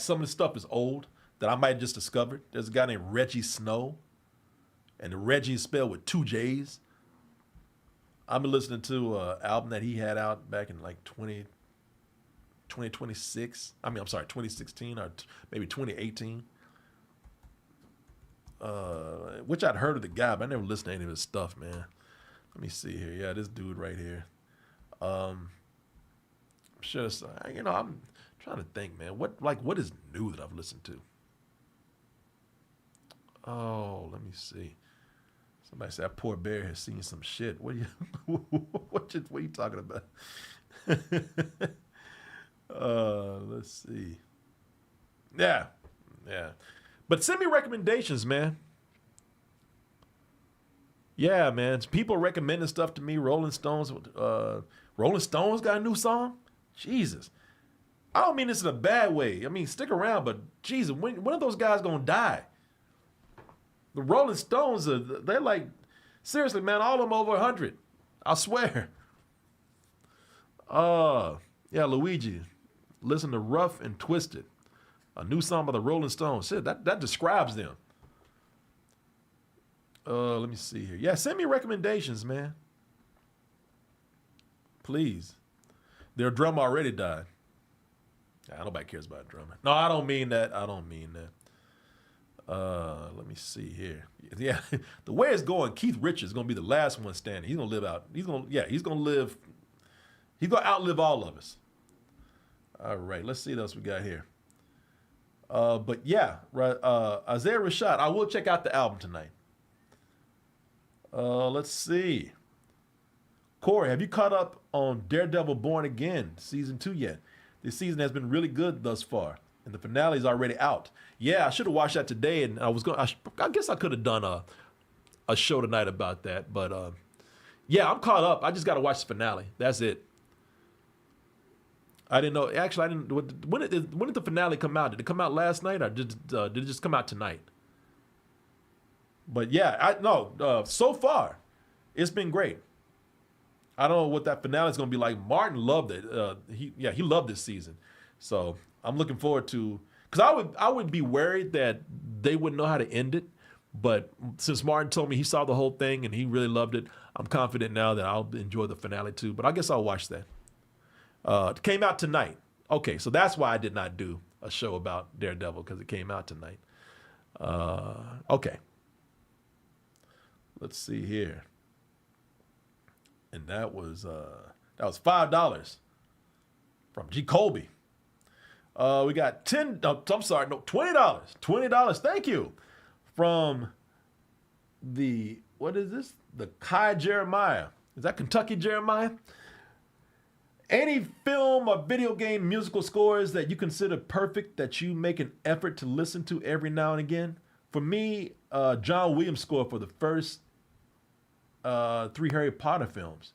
some of the stuff is old that I might have just discovered. There's a guy named Reggie Snow, and the Reggie is spelled with 2 J's. I've been listening to an album that he had out back in like 2016 or maybe 2018. Which I'd heard of the guy, but I never listened to any of his stuff, man. Let me see here. Yeah, this dude right here. I'm sure I'm trying to think, man. What is new that I've listened to? Oh, let me see. Somebody said that poor bear has seen some shit. What are you talking about? Let's see. Yeah. But send me recommendations, man. Yeah, man. People recommending stuff to me. Rolling Stones got a new song? Jesus. I don't mean this in a bad way. I mean, stick around, but Jesus, when are those guys going to die? The Rolling Stones, they're like, seriously, man, all of them over 100. I swear. Yeah, Luigi, listen to Rough and Twisted. A new song by the Rolling Stones. Shit, that describes them. Let me see here. Yeah, send me recommendations, man. Please. Their drummer already died. Nobody cares about drummer. No, I don't mean that. Let me see here. Yeah, the way it's going, Keith Richards is gonna be the last one standing. He's gonna live out. He's gonna outlive all of us. All right, let's see what else we got here. But yeah, right. Isaiah Rashad. I will check out the album tonight. Let's see. Corey, have you caught up on Daredevil Born Again season 2 yet? This season has been really good thus far, and the finale is already out. Yeah, I should have watched that today, and I guess I could have done a show tonight about that. But yeah, I'm caught up. I just got to watch the finale. That's it. I didn't know. Actually, I didn't. When did the finale come out? Did it come out last night, or did it just come out tonight? But yeah, so far, it's been great. I don't know what that finale is going to be like. Martin loved it. He loved this season. So I'm looking forward to, because I would be worried that they wouldn't know how to end it. But since Martin told me he saw the whole thing and he really loved it, I'm confident now that I'll enjoy the finale too. But I guess I'll watch that. It came out tonight. Okay, so that's why I did not do a show about Daredevil, because it came out tonight. Okay. Let's see here. And that was $5 from G. Colby. We got $20. $20. Thank you. From the what is this? The Kai Jeremiah. Is that Kentucky Jeremiah? Any film or video game musical scores that you consider perfect that you make an effort to listen to every now and again? For me, John Williams' score for the first 3 Harry Potter films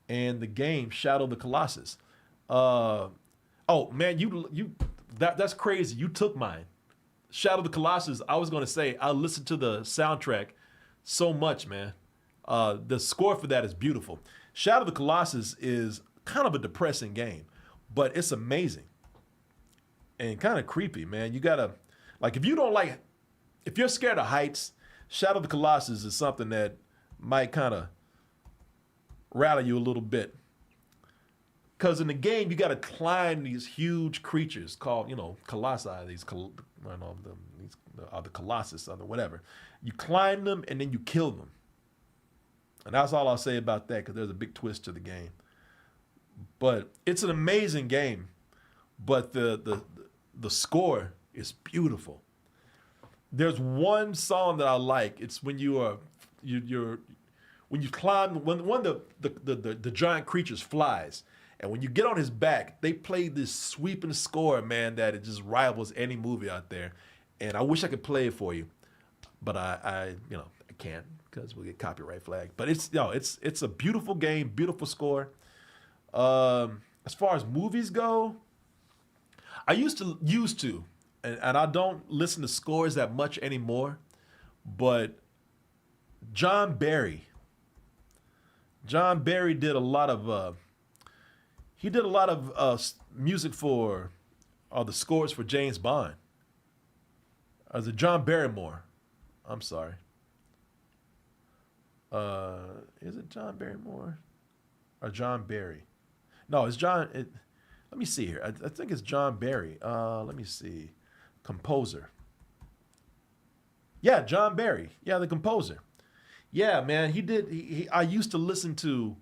and the game Shadow of the Colossus. Oh man, that's crazy. You took mine. Shadow of the Colossus. I was gonna say I listened to the soundtrack so much, man. The score for that is beautiful. Shadow of the Colossus is kind of a depressing game, but it's amazing and kind of creepy, man. You gotta, like, if you're scared of heights, Shadow of the Colossus is something that might kind of rally you a little bit. Because in the game, you got to climb these huge creatures called, colossi. These are the colossus or whatever. You climb them and then you kill them. And that's all I'll say about that, because there's a big twist to the game. But it's an amazing game. But the score is beautiful. There's one song that I like. It's when when you climb, when the giant creatures flies. And when you get on his back, they play this sweeping score, man, that it just rivals any movie out there. And I wish I could play it for you, but I can't, because we'll get copyright flagged. But it's a beautiful game, beautiful score. As far as movies go, I used to, and I don't listen to scores that much anymore. But John Barry did a lot of. He did a lot of music for the scores for James Bond. Is it John Barrymore? I'm sorry. Is it John Barrymore or John Barry? No, it's John. Let me see here. I think it's John Barry. Let me see. Composer. Yeah, John Barry. Yeah, the composer. Yeah, man, he did. I used to listen to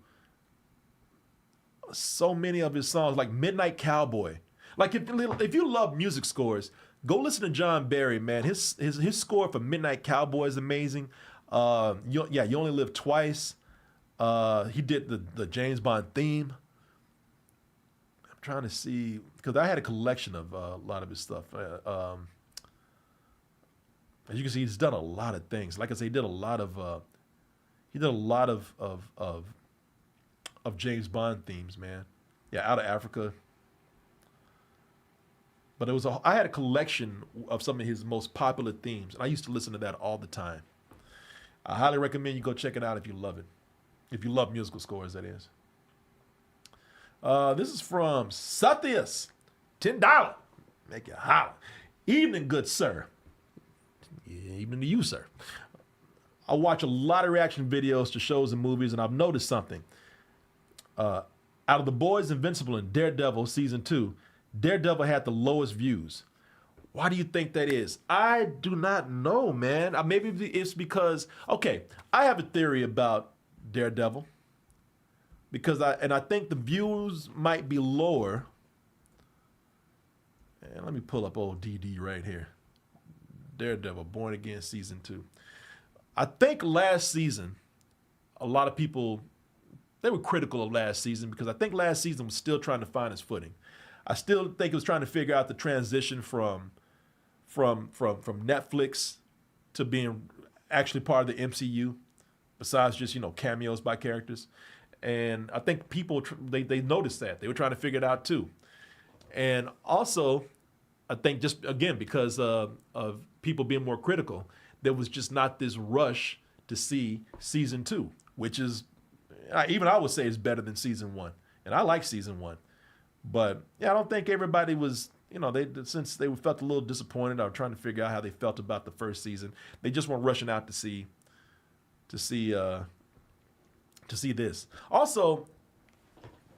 so many of his songs, like Midnight Cowboy. Like if you love music scores, go listen to John Barry, man. His score for Midnight Cowboy is amazing. You Only Live Twice. He did the James Bond theme. I'm trying to see, because I had a collection of a lot of his stuff. As you can see, he's done a lot of things. Like I say, he did a lot of James Bond themes, man. Yeah, Out of Africa. But I had a collection of some of his most popular themes, and I used to listen to that all the time. I highly recommend you go check it out if you love it. If you love musical scores, that is. This is from Satyas. $10. Make it holler. Evening, good sir. Yeah, evening to you, sir. I watch a lot of reaction videos to shows and movies, and I've noticed something. Out of The Boys, Invincible, and Daredevil Season 2, Daredevil had the lowest views. Why do you think that is? I do not know, man. Maybe it's because, I have a theory about Daredevil. Because I think the views might be lower. And let me pull up old DD right here. Daredevil, Born Again Season 2. I think last season, a lot of people, they were critical of last season, because I think last season was still trying to find its footing. I still think it was trying to figure out the transition from Netflix to being actually part of the MCU, besides just, cameos by characters. And I think people, they noticed that. They were trying to figure it out too. And also, I think just, again, because of people being more critical, there was just not this rush to see Season 2, which is, even I would say, is better than Season 1. And I like Season 1. But, yeah, I don't think everybody was, since they felt a little disappointed or trying to figure out how they felt about the first season, they just weren't rushing out to see this. Also,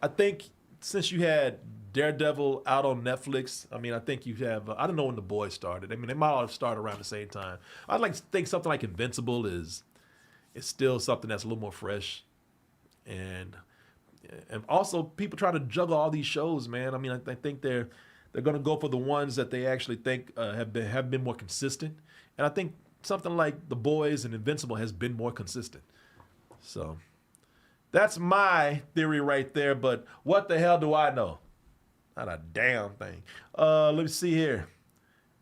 I think since you had Daredevil out on Netflix, I think you have, I don't know when The Boys started. They might all have started around the same time. I'd like to think something like Invincible is still something that's a little more fresh. And also, people try to juggle all these shows, man. I think they're going to go for the ones that they actually think have been more consistent. And I think something like The Boys and Invincible has been more consistent. So that's my theory right there. But what the hell do I know? Not a damn thing. Let me see here.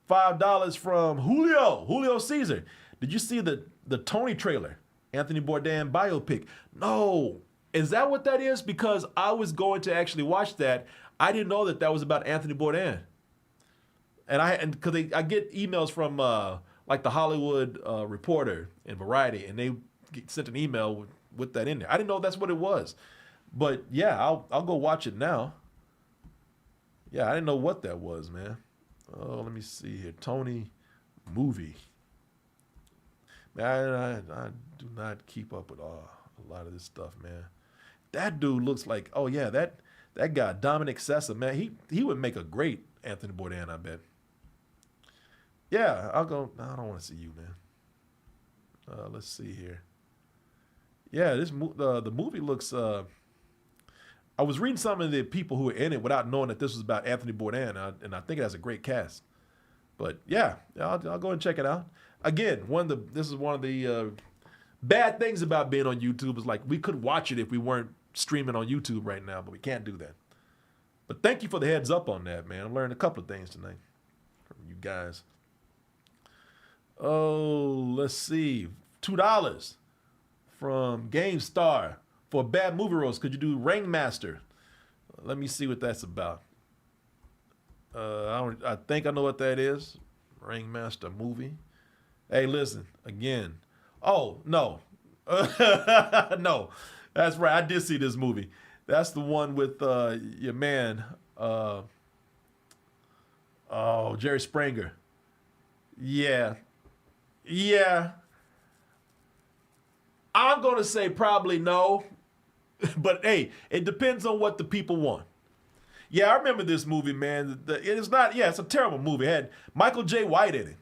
$5 from Julio Caesar. Did you see the Tony trailer? Anthony Bourdain biopic. No. Is that what that is? Because I was going to actually watch that. I didn't know that was about Anthony Bourdain. And because I get emails from like the Hollywood Reporter and Variety, and they sent an email with that in there. I didn't know that's what it was. But yeah, I'll go watch it now. Yeah, I didn't know what that was, man. Oh, let me see here. Tony movie. Man, I do not keep up with a lot of this stuff, man. That dude looks like, oh yeah, that guy, Dominic Sessa, man, he would make a great Anthony Bourdain, I bet. Yeah, I'll go. No, I don't want to see you, man. Let's see here. Yeah, the movie looks. I was reading some of the people who were in it without knowing that this was about Anthony Bourdain, and I think it has a great cast. But yeah, I'll go and check it out. Again, this is one of the bad things about being on YouTube is like we could watch it if we weren't streaming on YouTube right now, but we can't do that. But thank you for the heads up on that, man. I learned a couple of things tonight from you guys. Oh, let's see. $2 from GameStar. For bad movie roles, could you do Ringmaster? Let me see what that's about. I think I know what that is. Ringmaster movie. Hey, listen, again. Oh, no. No. That's right. I did see this movie. That's the one with your man, Jerry Springer. Yeah. Yeah. I'm going to say probably no. But hey, it depends on what the people want. Yeah, I remember this movie, man. It's a terrible movie. It had Michael J. White in it.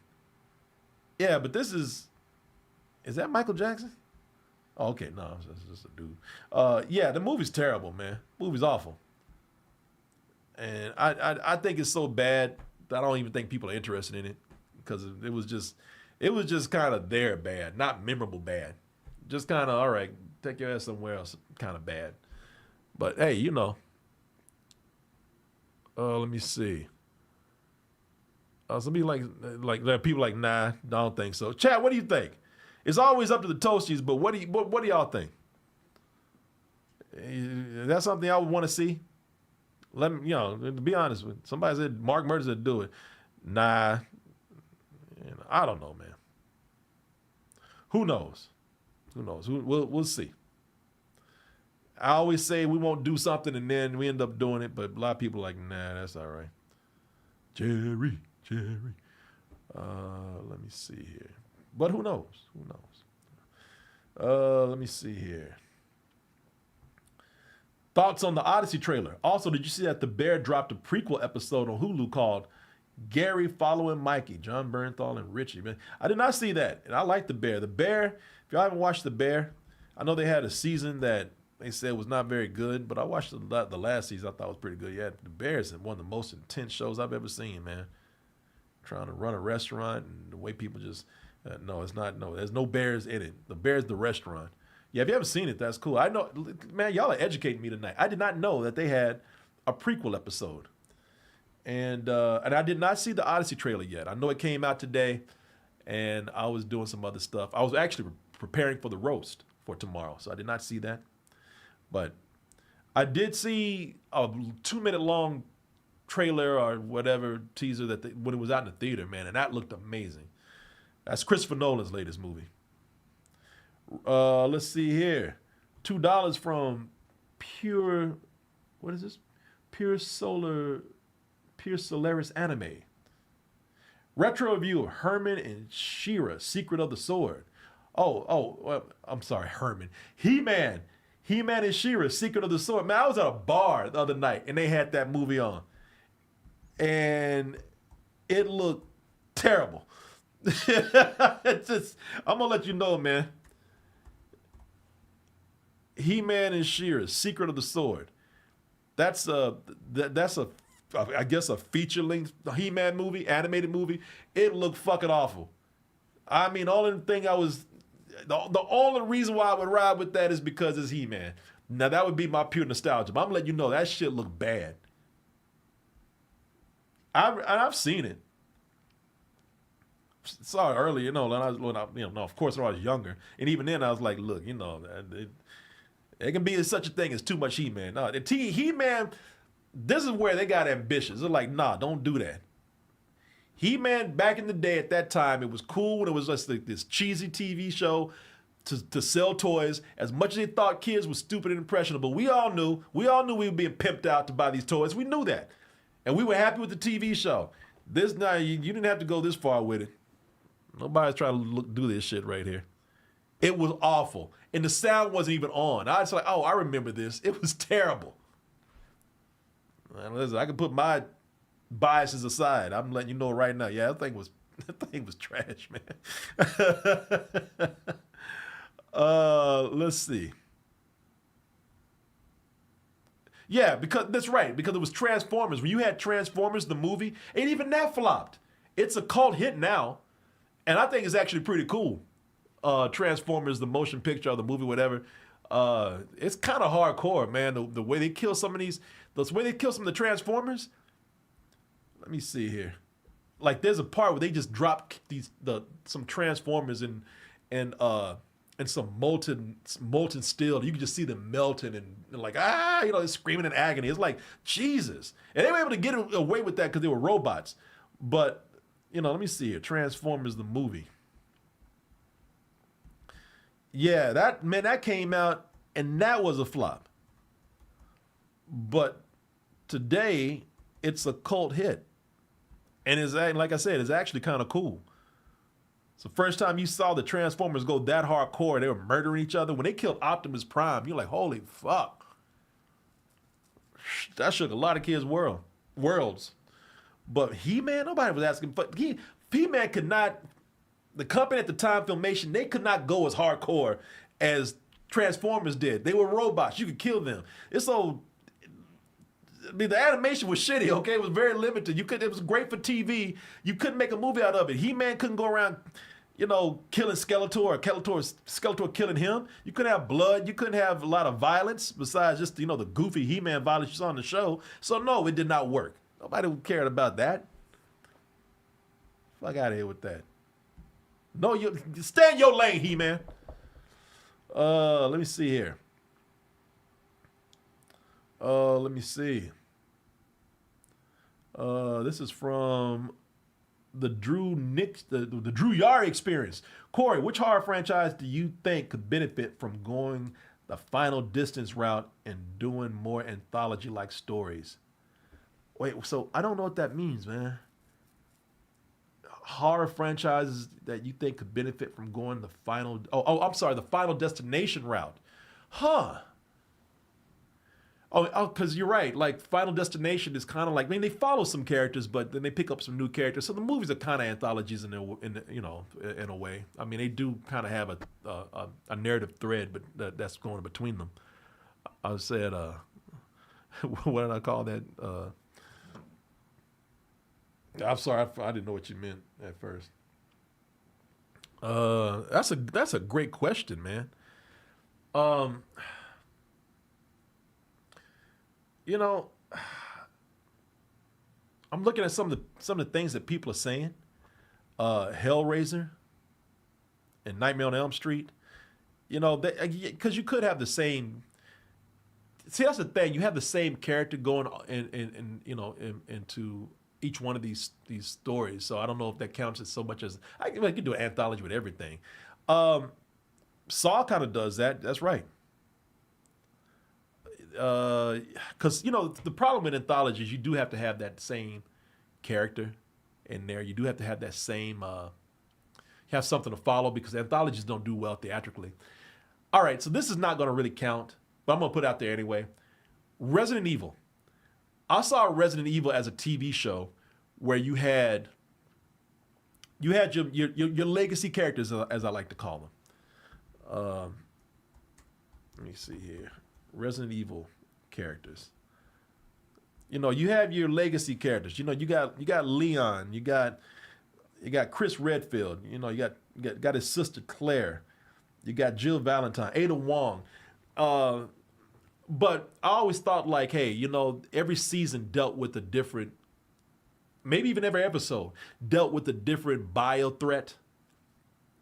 Yeah, but is that Michael Jackson? Oh, okay, no, it's just a dude. Yeah, the movie's terrible, man. Movie's awful. And I think it's so bad that I don't even think people are interested in it because it was just kind of there bad, not memorable bad. Just kind of, all right, take your ass somewhere else, kind of bad. But hey, you know. Let me see. Some people like there are people like, nah, I don't think so. Chat, what do you think? It's always up to the toasties, but what do y'all think? Is that something I would want to see? Let me, to be honest with you, somebody said Mark Murder said do it. Nah, I don't know, man. Who knows? Who knows? We'll see. I always say we won't do something and then we end up doing it, but a lot of people are like, nah, that's all right. Jerry. Let me see here. But who knows? Let me see here. Thoughts on the Odyssey trailer. Also, did you see that The Bear dropped a prequel episode on Hulu called Gary Following Mikey, John Bernthal and Richie? Man, I did not see that, and I like The Bear. The Bear, if y'all haven't watched The Bear, I know they had a season that they said was not very good, but I watched the last season. I thought was pretty good. Yeah, The Bear is one of the most intense shows I've ever seen, man. Trying to run a restaurant and the way people just, no, it's not, no, there's no bears in it. The Bear's the restaurant. Yeah, if you haven't seen it, that's cool. I know, man, y'all are educating me tonight. I did not know that they had a prequel episode. And I did not see the Odyssey trailer yet. I know it came out today, and I was doing some other stuff. I was actually preparing for the roast for tomorrow, so I did not see that. But I did see a 2-minute long trailer or whatever teaser when it was out in the theater, man, and that looked amazing. That's Christopher Nolan's latest movie. Let's see here. $2 from Pure, what is this? Pure Solaris Anime. Retro review of Herman and She-Ra, Secret of the Sword. Well, I'm sorry, Herman. He-Man and She-Ra, Secret of the Sword. Man, I was at a bar the other night, and they had that movie on. And it looked terrible. It's just, I'm going to let you know, man. He-Man and She-Ra, Secret of the Sword. That's I guess a feature-length He-Man movie, animated movie. It looked fucking awful. I mean, the only reason why I would ride with that is because it's He-Man. Now that would be my pure nostalgia. But I'm letting you know that shit looked bad. I've seen it. Saw it earlier, of course, when I was younger, and even then I was like, look, it can be such a thing as too much He-Man. No, He-Man, this is where they got ambitious. They're like, nah, don't do that. He-Man, back in the day, at that time, it was cool when it was just like this cheesy TV show to sell toys. As much as they thought kids were stupid and impressionable, we all knew we were being pimped out to buy these toys. We knew that, and we were happy with the TV show. This now you didn't have to go this far with it. Nobody's trying to do this shit right here. It was awful, and the sound wasn't even on. I was like, oh, I remember this. It was terrible. Man, listen, I can put my biases aside. I'm letting you know right now. Yeah, that thing was trash, man. Let's see. Yeah, because that's right. Because it was Transformers. When you had Transformers, the movie, and even that flopped. It's a cult hit now, and I think it's actually pretty cool. Transformers, the motion picture or the movie, whatever. It's kind of hardcore, man. The way they kill some of the Transformers. Let me see here. Like there's a part where they just drop some Transformers in some molten steel. You can just see them melting and like they're screaming in agony. It's like Jesus, and they were able to get away with that because they were robots. But let me see here. Transformers the movie. Yeah, that came out and that was a flop. But today it's a cult hit. And it's, like I said, it's actually kind of cool. It's the first time you saw the Transformers go that hardcore. They were murdering each other. When they killed Optimus Prime, you're like, holy fuck. That shook a lot of kids' worlds. But He-Man, nobody was asking. But He-Man could not, the company at the time, Filmation, they could not go as hardcore as Transformers did. They were robots. You could kill them. The animation was shitty, okay? It was very limited. It was great for TV. You couldn't make a movie out of it. He-Man couldn't go around, killing Skeletor or Skeletor killing him. You couldn't have blood. You couldn't have a lot of violence besides just, the goofy He-Man violence you saw on the show. So, no, it did not work. Nobody cared about that. Fuck out of here with that. No, you stay in your lane, He-Man. Let me see here. Let me see. This is from the Drew Yari Experience. Corey, which horror franchise do you think could benefit from going the final distance route and doing more anthology-like stories? Wait, so I don't know what that means, man. Horror franchises that you think could benefit from going the final... the Final Destination route. Huh. Oh, because you're right. Like Final Destination is kind of like, they follow some characters, but then they pick up some new characters. So the movies are kind of anthologies in a way. I mean, they do kind of have a narrative thread, but that's going between them. I said, what did I call that? I'm sorry, I didn't know what you meant at first. That's a great question, man. I'm looking at some of the things that people are saying. Hellraiser and Nightmare on Elm Street. Because you could have the same. See, that's the thing. You have the same character going into each one of these stories. So I don't know if that counts as so much as I could do an anthology with everything. Saw kind of does that. That's right. Because the problem with anthologies, you do have to have that same character in there. You do have to have that same have something to follow, because anthologies don't do well theatrically. All right, so this is not going to really count, but I'm going to put it out there anyway. Resident Evil. I saw Resident Evil as a TV show where you had your legacy characters, as I like to call them. Let me see here. Resident Evil characters. You have your legacy characters. You got Leon. You got Chris Redfield. You got got his sister Claire. You got Jill Valentine, Ada Wong. But I always thought like, hey, every season dealt with a different, maybe even every episode dealt with a different bio threat.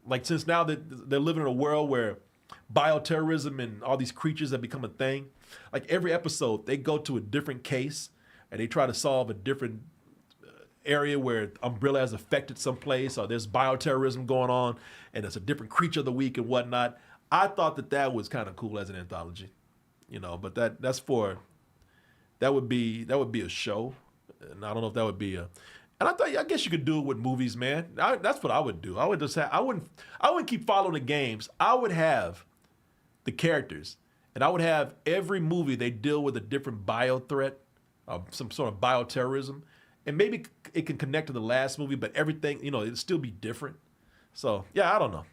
Like since now that they're living in a world where bioterrorism and all these creatures have become a thing, like every episode they go to a different case and they try to solve a different area where Umbrella has affected someplace or there's bioterrorism going on and it's a different creature of the week and whatnot. I thought that was kind of cool as an anthology, but that would be a show. And I don't know if that would be and I guess you could do it with movies, man. That's what I would do. I would just I wouldn't keep following the games. I would have the characters and I would have every movie they deal with a different bio threat, some sort of bioterrorism. And maybe it can connect to the last movie, but everything, it'll still be different. So, yeah, I don't know.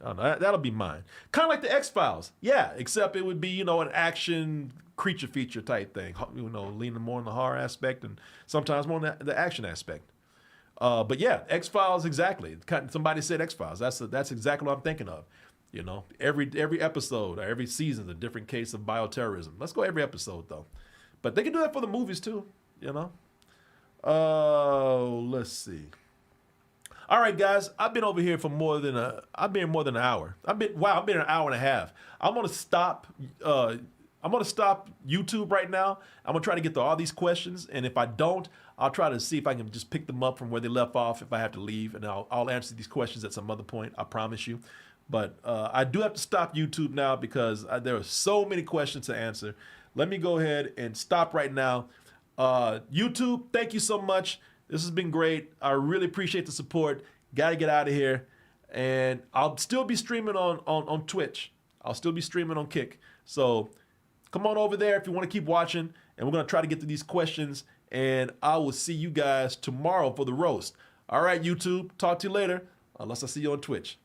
That'll be mine. Kind of like the X-Files. Yeah, except it would be, an action creature feature type thing. Leaning more on the horror aspect and sometimes more on the action aspect. But yeah, X-Files, exactly. Somebody said X-Files. That's exactly what I'm thinking of. Every episode or every season is a different case of bioterrorism. Let's go every episode, though. But they can do that for the movies, too, let's see. All right, guys, I've been over here for more than an hour. I've been an hour and a half. I'm gonna stop YouTube right now. I'm gonna try to get to all these questions, and if I don't, I'll try to see if I can just pick them up from where they left off if I have to leave, and I'll answer these questions at some other point. I promise you. But I do have to stop YouTube now because there are so many questions to answer. Let me go ahead and stop right now. YouTube, thank you so much. This has been great. I really appreciate the support. Got to get out of here. And I'll still be streaming on Twitch. I'll still be streaming on Kick. So come on over there if you want to keep watching. And we're going to try to get to these questions. And I will see you guys tomorrow for the roast. All right, YouTube. Talk to you later. Unless I see you on Twitch.